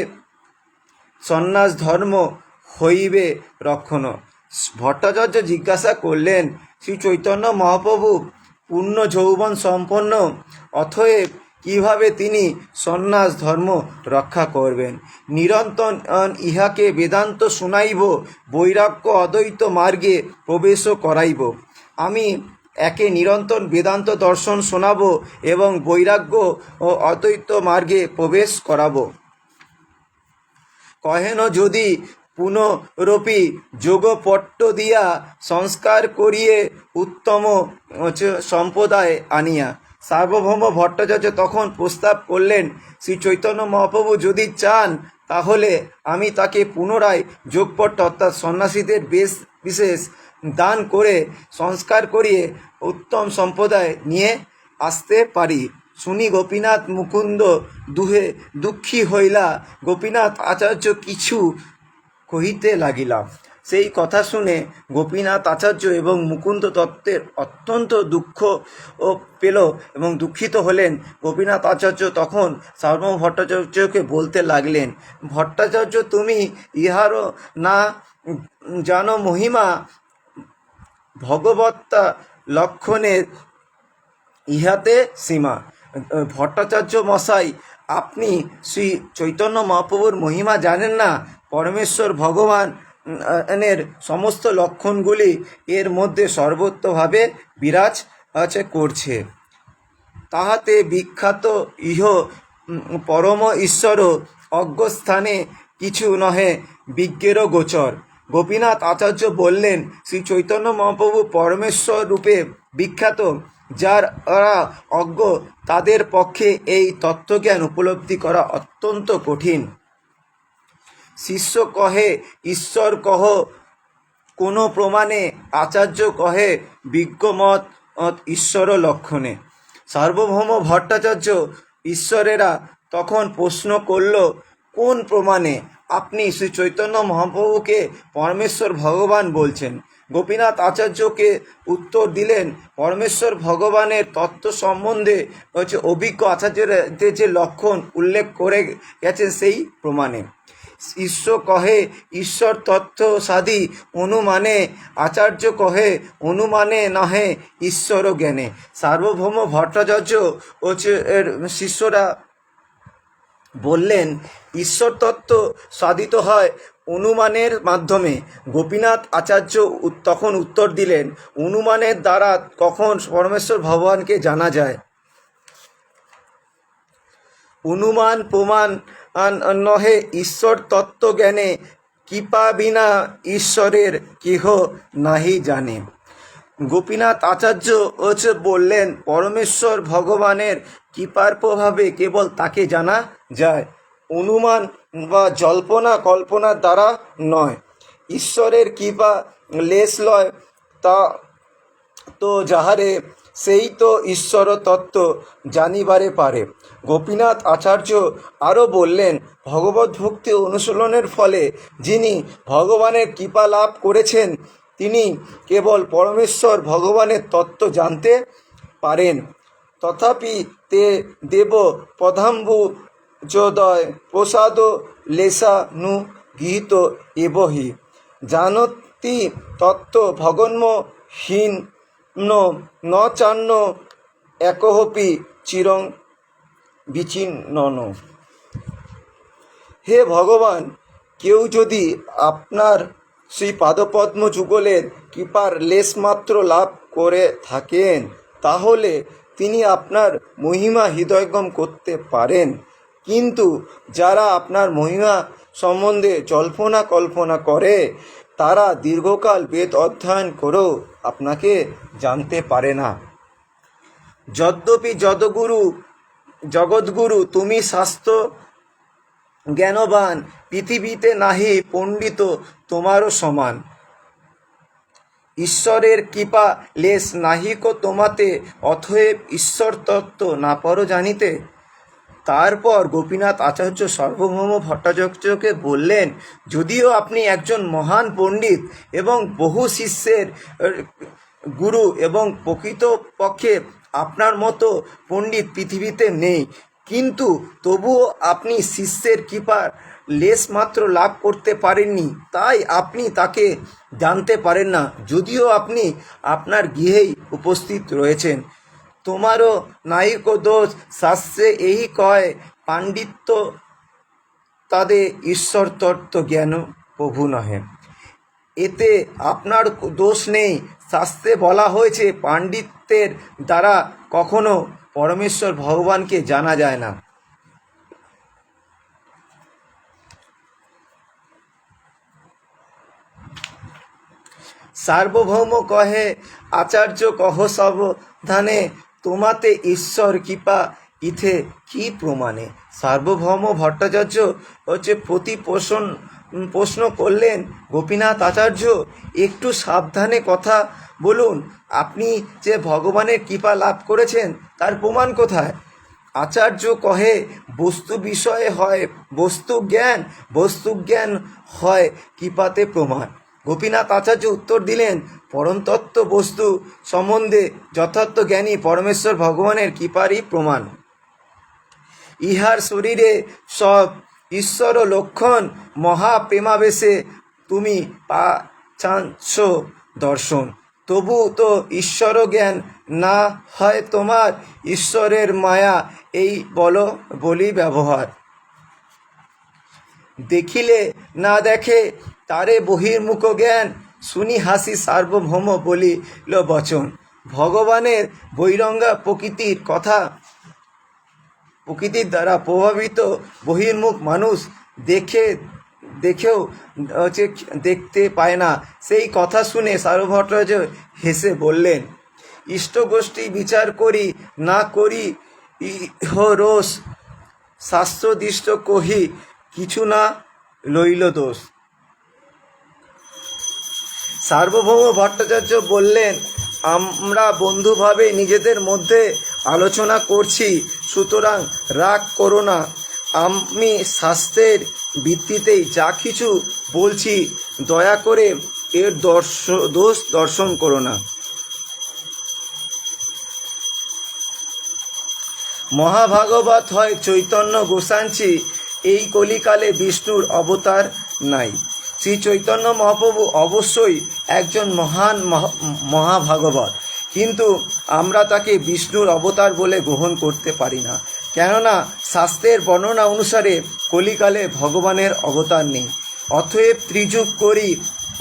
সন্ন্যাস ধর্ম হইবে রক্ষণ। ভট্টাচার্য জিজ্ঞাসা করলেন, শ্রী চৈতন্য মহাপ্রভু পূর্ণ যৌবন সম্পন্ন, অতএব কিভাবে তিনি সন্ন্যাস ধর্ম রক্ষা করবেন? নিরন্তর ইহাকে বেদান্ত শুনাইব, বৈরাগ্য অদ্বৈত মার্গে প্রবেশ করাইব। আমি একে নিরন্তর বেদান্ত দর্শন শোনাব এবং বৈরাগ্য ও অদ্বৈত মার্গে প্রবেশ করাব। কহেন যদি পুনরপি যোগপট্ট দিয়া সংস্কার করিয়ে উত্তম সম্প্রদায় আনিয়া। সার্বভৌম ভট্টাচার্য তখন প্রস্তাব করলেন, শ্রী চৈতন্য মহাপ্রভু যদি চান তাহলে আমি তাকে পুনরায় যোগপট্ট অর্থাৎ সন্ন্যাসীদের বেশ বিশেষ দান করে সংস্কার করিয়ে উত্তম সম্প্রদায় নিয়ে আসতে পারি। শুনি গোপীনাথ মুকুন্দ দুহে দুঃখী হইলা। গোপীনাথ আচার্য কিছু কহিতে লাগিলা। সেই কথা শুনে গোপীনাথ আচার্য এবং মুকুন্দ দত্তের অত্যন্ত দুঃখ ও পেল এবং দুঃখিত হলেন। গোপীনাথ আচার্য তখন সার্বভৌম ভট্টাচার্যকে বলতে লাগলেন, ভট্টাচার্য তুমি ইহারও না জানো মহিমা, ভগবত্তা লক্ষণের ইহাতে সীমা। ভট্টাচার্য মশাই, আপনি শ্রী চৈতন্য মহাপ্রভুর মহিমা জানেন না। পরমেশ্বর ভগবানের সমস্ত লক্ষণগুলি এর মধ্যে সর্বত্রভাবে বিরাজ করছে। তাহাতে বিখ্যাত ইহ পরম ঈশ্বর অজ্ঞস্থানে কিছু নহে বিজ্ঞেরও গোচর। গোপীনাথ আচার্য বললেন, শ্রী চৈতন্য মহাপ্রভু পরমেশ্বর রূপে বিখ্যাত। যারা অজ্ঞ তাদের পক্ষে এই তত্ত্বজ্ঞান উপলব্ধি করা অত্যন্ত কঠিন। শিষ্য কহে ঈশ্বর কহ কোনো প্রমাণে, আচার্য কহে বিজ্ঞমত ঈশ্বর লক্ষণে। সার্বভৌম ভট্টাচার্য ঈশ্বরেরা তখন প্রশ্ন করল, কোন প্রমাণে আপনি শ্রী চৈতন্য মহাপ্রভুকে পরমেশ্বর ভগবান বলছেন? গোপীনাথ আচার্যকে উত্তর দিলেন, পরমেশ্বর ভগবানের তত্ত্ব সম্বন্ধে অভিজ্ঞ আচার্যদের যে লক্ষণ উল্লেখ করে গেছেন সেই প্রমাণে। শিষ্য কহে ঈশ্বর তত্ত্ব সাধি অনুমানে, আচার্য কহে অনুমানে নহে ঈশ্বর জ্ঞানে। সার্বভৌম ভট্টাচার্য ও এর শিষ্যরা বললেন, ঈশ্বর তত্ত্ব সাধিত হয় অনুমানের মাধ্যমে। গোপীনাথ আচার্য তখন উত্তর দিলেন, অনুমানের দ্বারা কখন পরমেশ্বর ভগবানকে জানা যায়? অনুমান প্রমাণ নহে ঈশ্বর তত্ত্ব জ্ঞানে, কৃপা বিনা ঈশ্বরের কেহ নাহি জানে। গোপীনাথ আচার্য বললেন, পরমেশ্বর ভগবানের কৃপার প্রভাবে কেবল তাকে জানা যায়, অনুমান বা জল্পনা কল্পনার দ্বারা নয়। ঈশ্বরের কৃপা লেশ লয়, তা তো যাহারে সেই তো ঈশ্বর তত্ত্ব জানিবারে পারে। গোপীনাথ আচার্য আরও বললেন, ভগবত ভক্তি অনুশীলনের ফলে যিনি ভগবানের কৃপা লাভ করেছেন তিনি কেবল পরমেশ্বর ভগবানের তত্ত্ব জানতে পারেন। তথাপি তে দেব পদাম্বুজোদয় প্রসাদ লেশানু গৃহীত এবহি, জানতি তত্ত্ব ভগন্মহীন ন চান্ন একহপি চিরং বিচিন্নন। হে ভগবান, কেউ যদি আপনার শ্রী পাদপদ্ম যুগলের কৃপার লেশমাত্র লাভ করে থাকেন তাহলে তিনি আপনার মহিমা হৃদয়ঙ্গম করতে পারেন, কিন্তু যারা আপনার মহিমা সম্বন্ধে জল্পনা কল্পনা করে তারা দীর্ঘকাল বেদ অধ্যয়ন করেও আপনাকে জানতে পারে না। যদ্যপি জগৎগুরু তুমি শাস্ত্র জ্ঞানবান, পৃথিবীতে নাহি পণ্ডিত তোমারও সমান। ঈশ্বরের কৃপা লেশ নাহিক তোমাতে, অতএব ঈশ্বর তত্ত্ব না পারো জানিতে। তারপর গোপীনাথ আচার্য সার্বভৌম ভট্টাচার্যকে বললেন, যদিও আপনি একজন মহান পণ্ডিত এবং বহু শিষ্যের গুরু এবং প্রকৃতপক্ষে আপনার মতো পণ্ডিত পৃথিবীতে নেই, কিন্তু তবুও আপনি শিষ্যের কৃপার লেশমাত্র লাভ করতে পারেননি, তাই আপনি তাকে জানতে পারেন না, যদিও আপনি আপনার গৃহেই উপস্থিত রয়েছেন। তোমারও নাহিক দোষ, শাস্ত্রে এই কয় পাণ্ডিত্য তাদে ঈশ্বর তত্ত্ব জ্ঞান প্রভু নহে। এতে আপনার দোষ নেই। শাস্ত্রে বলা হয়েছে পাণ্ডিত্যের দ্বারা কখনো পরমেশ্বর ভগবানকে জানা যায় না। সার্বভৌম কহে আচার্য কহ সাবধানে, তোমাতে ঈশ্বর কৃপা ইথে কি প্রমাণে। সার্বভৌম ভট্টাচার্য প্রশ্ন করলেন, গোপীনাথ আচার্য, একটু সাবধানে কথা বলুন, আপনি যে ভগবানের কৃপা লাভ করেছেন তার প্রমাণ কোথায়। আচার্য কহে, বস্তু বিষয়ে হয় বস্তু জ্ঞান হয় কৃপাতে প্রমাণ। গোপীনাথ আচার্য উত্তর দিলেন, পরমতত্ত্ব বস্তু সম্বন্ধে যথার্থ জ্ঞানী পরমেশ্বর ভগবানের কৃপারই প্রমাণ। ইহার শরীরে সব ঈশ্বর লক্ষণ, মহাপ্রেমাবেশে তুমি পাচ্ছ দর্শন। তবু তো ঈশ্বর জ্ঞান না হয় তোমার, ঈশ্বরের মায়া এই বলি ব্যবহার। দেখিলে না দেখে তারে বহির্মুখ জ্ঞান, শুনি হাসি সার্বভৌম বলিল বচন। ভগবানের বৈরঙ্গা প্রকৃতির দ্বারা প্রভাবিত বহির্মুখ মানুষ দেখেও দেখতে পায় না। সেই কথা শুনে সার্বভট্টাচার্য হেসে বললেন, ইষ্টগোষ্ঠী বিচার করি না করি রোষ, শাস্ত্রদৃষ্ট কহি কিছু না লইল দোষ। সার্বভৌম ভট্টাচার্য বললেন, আমরা বন্ধুভাবে নিজেদের মধ্যে আলোচনা করছি, সুতরাং রাগ করো না। আমি শাস্ত্রের ভিত্তিতেই যা কিছু বলছি, দয়া করে এর দোষ দর্শন করো না। মহাভাগবত হয় চৈতন্য গোসাঞ্চি, এই কলিকালে বিষ্ণুর অবতার নাই। শ্রী চৈতন্য মহাপ্রভু অবশ্যই একজন মহান মহাভাগবত, কিন্তু আমরা তাকে বিষ্ণুর অবতার বলে গ্রহণ করতে পারি না, কেননা শাস্ত্রের বর্ণনা অনুসারে কলিকালে ভগবানের অবতার নেই। অতএব ত্রিযুগ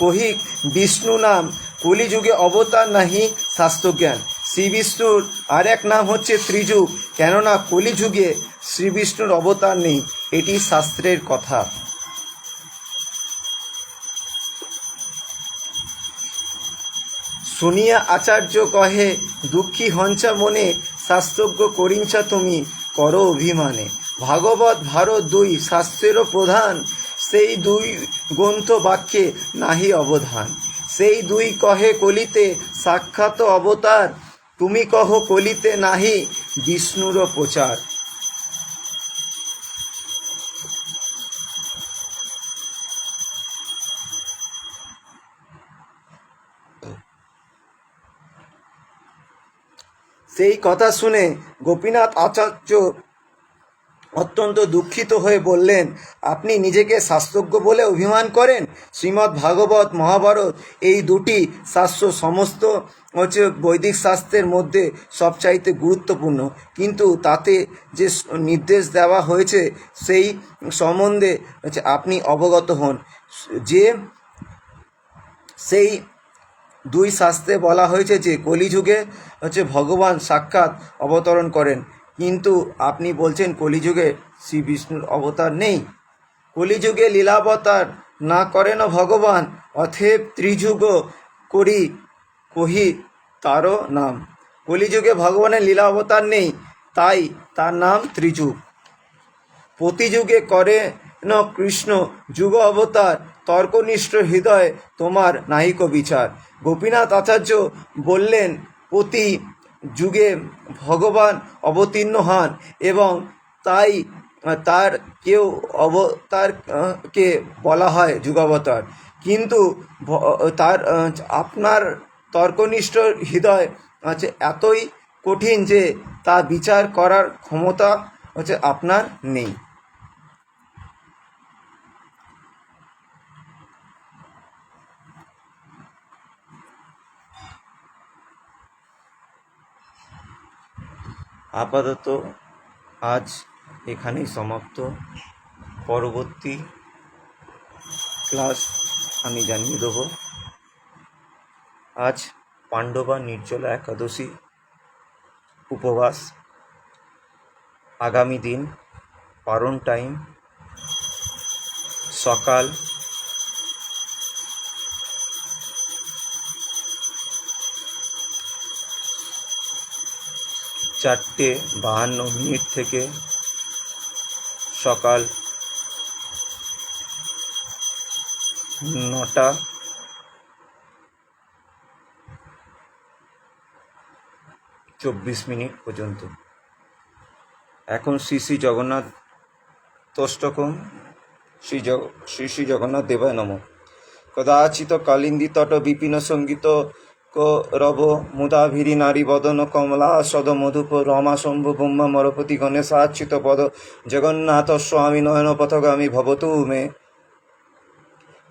কহি বিষ্ণু নাম, কলিযুগে অবতার নাহি শাস্ত্রজ্ঞান। শ্রী বিষ্ণুর আর এক নাম হচ্ছে ত্রিযুগ, কেননা কলিযুগে শ্রী বিষ্ণুর অবতার নেই, এটি শাস্ত্রের কথা। শুনিয়া আচার্য কহে, দুঃখী হঞ্চা মনে, শাস্ত্রজ্ঞ করিঞ্চা তুমি করো অভিমানে। ভাগবত ভারত দুই শাস্ত্রেরও প্রধান, সেই দুই গ্রন্থ বাক্যে নাহি অবধান। সেই দুই কহে কলিতে সাক্ষাৎ অবতার, তুমি কহ কলিতে নাহি বিষ্ণুর প্রচার। সেই কথা শুনে গোপীনাথ আচার্য অত্যন্ত দুঃখিত হয়ে বললেন, আপনি নিজেকে শাস্ত্রজ্ঞ বলে অভিমান করেন। শ্রীমদ্ ভাগবত মহাভারত এই দুটি শাস্ত্র সমস্ত বৈদিক শাস্ত্রের মধ্যে সবচাইতে গুরুত্বপূর্ণ, কিন্তু তাতে যে নির্দেশ দেওয়া হয়েছে সেই সম্বন্ধে আপনি অবগত হন। সেই দুই শাস্ত্রে বলা হয়েছে যে কলিযুগে ভগবান সাক্ষাৎ অবতরণ করেন, কিন্তু আপনি বলছেন কলিযুগে শ্রী বিষ্ণুর অবতার নেই। কলিযুগে লীলাবতার না করেন ভগবান, অথেব ত্রিযুগ কহি তারও নাম। কলিযুগে ভগবানের লীলা অবতার নেই, তাই তার নাম ত্রিযুগ। প্রতিযুগে করেন কৃষ্ণ যুগ অবতার, তর্কনিষ্ঠ হৃদয় তোমার নাহিক বিচার। গোপীনাথ আচার্য বললেন, প্রতি যুগে ভগবান অবতীর্ণ হন এবং তাই তার কেউ অবতারকে বলা হয় যুগাবতার, কিন্তু তার আপনার তর্কনিষ্ঠ হৃদয় এতই কঠিন যে তা বিচার করার ক্ষমতা আপনার নেই। আপাতত আজ এখানেই সমাপ্ত। পরবর্তী ক্লাস আমি জানিয়ে দেব। আজ পাণ্ডবা নির্জলা একাদশী উপবাস। আগামী দিন পারণ টাইম সকাল 4:52 থেকে সকাল 9:24 পর্যন্ত। এখন শ্রী শ্রী জগন্নাথ তোষ্টকম শ্রী শ্রী জগন্নাথ দেবায় নমঃ। কদাচিৎ কালিন্দী তট বিপিন সঙ্গীত রব মুদাভিরি নারী বদন কমলা সদ মধুপ রমা শম্ভু ব্রহ্মা মরপতি গণেশাচ্যুত পদ জগন্নাথ স্বামী নয়ন পথগামী ভবতু মে।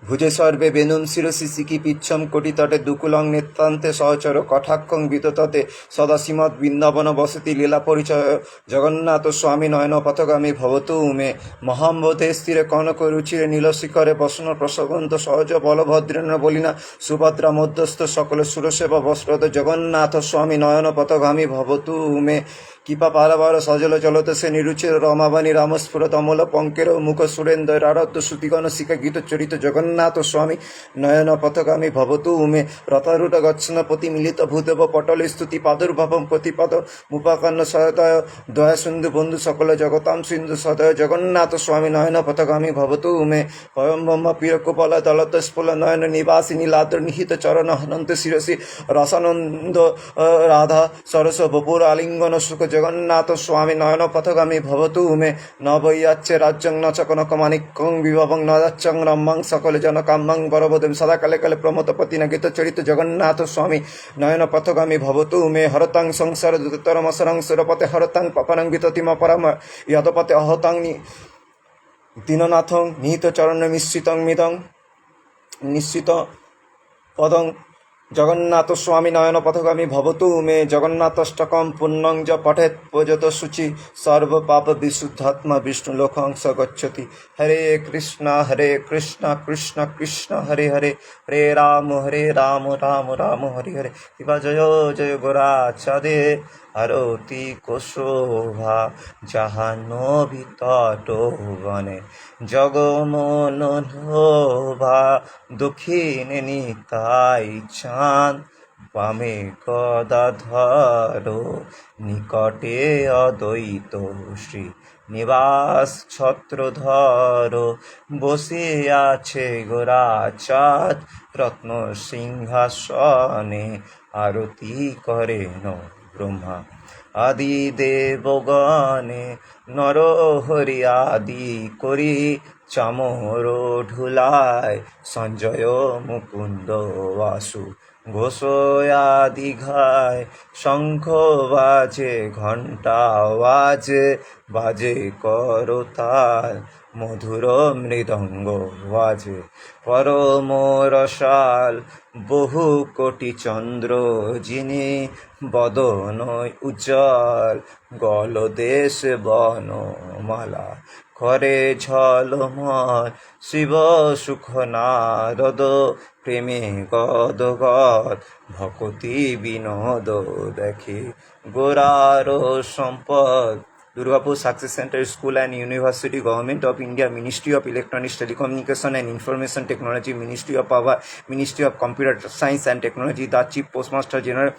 ভুজে সর্বে বেনুম শিরসি সিকি পিচ্ছম কোটিতটে দুকুলং নেত্রান্তে সহচর কটাক্ষং বিতততে সদা শ্রীমৎ বৃন্দাবন বসতি লীলা পরিচয় জগন্নাথ স্বামী নয়ন পথগামী ভবতু মে। মহাম্বতে স্থিরে কনক রুচিরে নীলশিখরে বসন প্রসবন্ত সহজ বলভদ্রেণ বলিনা সুভদ্রা মধ্যস্থ সকল সুরসেবা বস্ত্রত জগন্নাথ স্বামী নয়ন পথগামী ভবতু মে। কৃপা পারাবার সজল চলত সে নিরুচির রমাবাণী রামস্ফুরত অমল পঙ্কের মুখ সুরেন্দ্র রারত্ব শ্রুতিগণ শিখা গীত চরিত জগন্নাথ স্বামী নয়ন পথগামী ভবতু মে। রথারূঢ় গচ্ছন পতি মিলিত ভূদেব পটল স্তুতি প্রাদুর্ভাবম প্রতিপদ মুপাকর্ণ সদয় দয়া সিন্ধু বন্ধু সকল জগতাম সিন্ধু সদয় জগন্নাথ স্বামী নয়ন পথগামী ভবতু মে। পয়ম ব্রহ্ম প্রিয়কুপল দলত স্ফুল নয়ন নিবাসী নীলাদ্র নিহিত চরণ হনন্ত শিরসি রসানন্দ রাধা সরস বপুর আলিঙ্গন সুখ জগন্নাথ স্বামী নয়ন পথগামী ভবতু মে। নবৈয়াচ্যে রাজ্যং ন চ কনক মাণিক্যং বিভবং ন যাচ্যং রম্যং সকল জনকাম্যং বরবদেম সদা কালে কালে প্রমোদপতি নগীত চরিত জগন্নাথ স্বামী নয়ন পথগামী ভবতু মে। হরতাং সংসার দুতরমসরং সুরপতে হরতাং পপনং বিততিম পরম যদপতে অহতাং দীননাথং নিহিত চরণ মিশ্রিতং মিদং নিশ্চিত পদং জগন্নাথ স্বামী নয়ন পথগামী ভবতু মে। জগন্নাথষ্টকম পুণ্যং য পঠেৎ পজত শুচি সর্ব পাপ বিশুদ্ধাত্মা বিষ্ণু লোকাংশ গচ্ছতি। হরে কৃষ্ণ কৃষ্ণ কৃষ্ণ হরে হরে হরে রাম রাম রাম হরে হরে। কৃপা জয় জয় গোরাচাঁদে আরতি কোশোভা জাহানো ভিতট বনে জগমন লোভা দক্ষিণে নিতাই চাঁদ বামে গদাধর নিকটে অদ্বৈত শ্রী নিবাস ছত্রধর বসে আছে গোরাচাঁদ রত্ন সিংহাসনে আরতি করেন ব্রহ্মা আদি দেবগণে নর হরি আদি করি চামর ঢুলায় সঞ্জয় মুকুন্দ বাসু ঘোষয়াদি ঘায় শঙ্খ বাজে ঘণ্টা বাজে বাজে করতাল মধুর মৃদঙ্গ বাজে পরম রসাল বহু কোটি চন্দ্র যিনি বদন উজ্জ্বল গলদেশ বনমালা করে ঝলমল শিব সুখ নারদ প্রেমে গদগদ ভকতি বিনোদ দেখে গোরার সম্পদ। Durgapur Success Center School and University, Government of India, Ministry of Electronics, Telecommunication and Information Technology, Ministry of Power, Ministry of Computer Science and Technology, the Chief Postmaster General,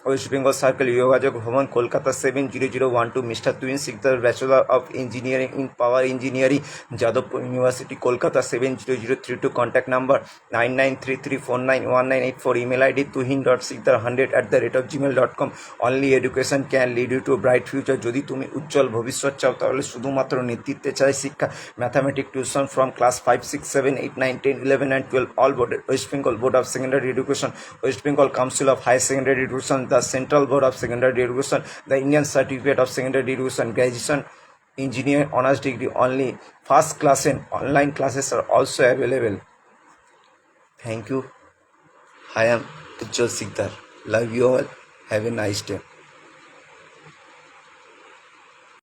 West Bengal Circle, Yogajog Bhavan, Kolkata 70012, Mr. Twin Sikdar, Bachelor of Engineering in Power Engineering, Jadavpur University, Kolkata 70032, contact number 9933491984, email ID tuhin.sikdar100@gmail.com. Only education can lead you to a bright future. যদি তুমি উজ্জ্বল ভবিষ্যৎ চাও তাহলে শুধুমাত্র নেতৃত্বে চাই শিক্ষা। Mathematics tuition from class 5, 6, 7, 8, 9, 10, 11 and 12, all boarded. West Bengal Board of Secondary Education, West Bengal Council of Higher Secondary Education, the Central Board of Secondary Education, the Indian Certificate of Secondary Education, graduation, engineer, honors degree only. First class and online classes are also available. Thank you. I am Ujjwal Sikdar. Love you all. Have a nice day.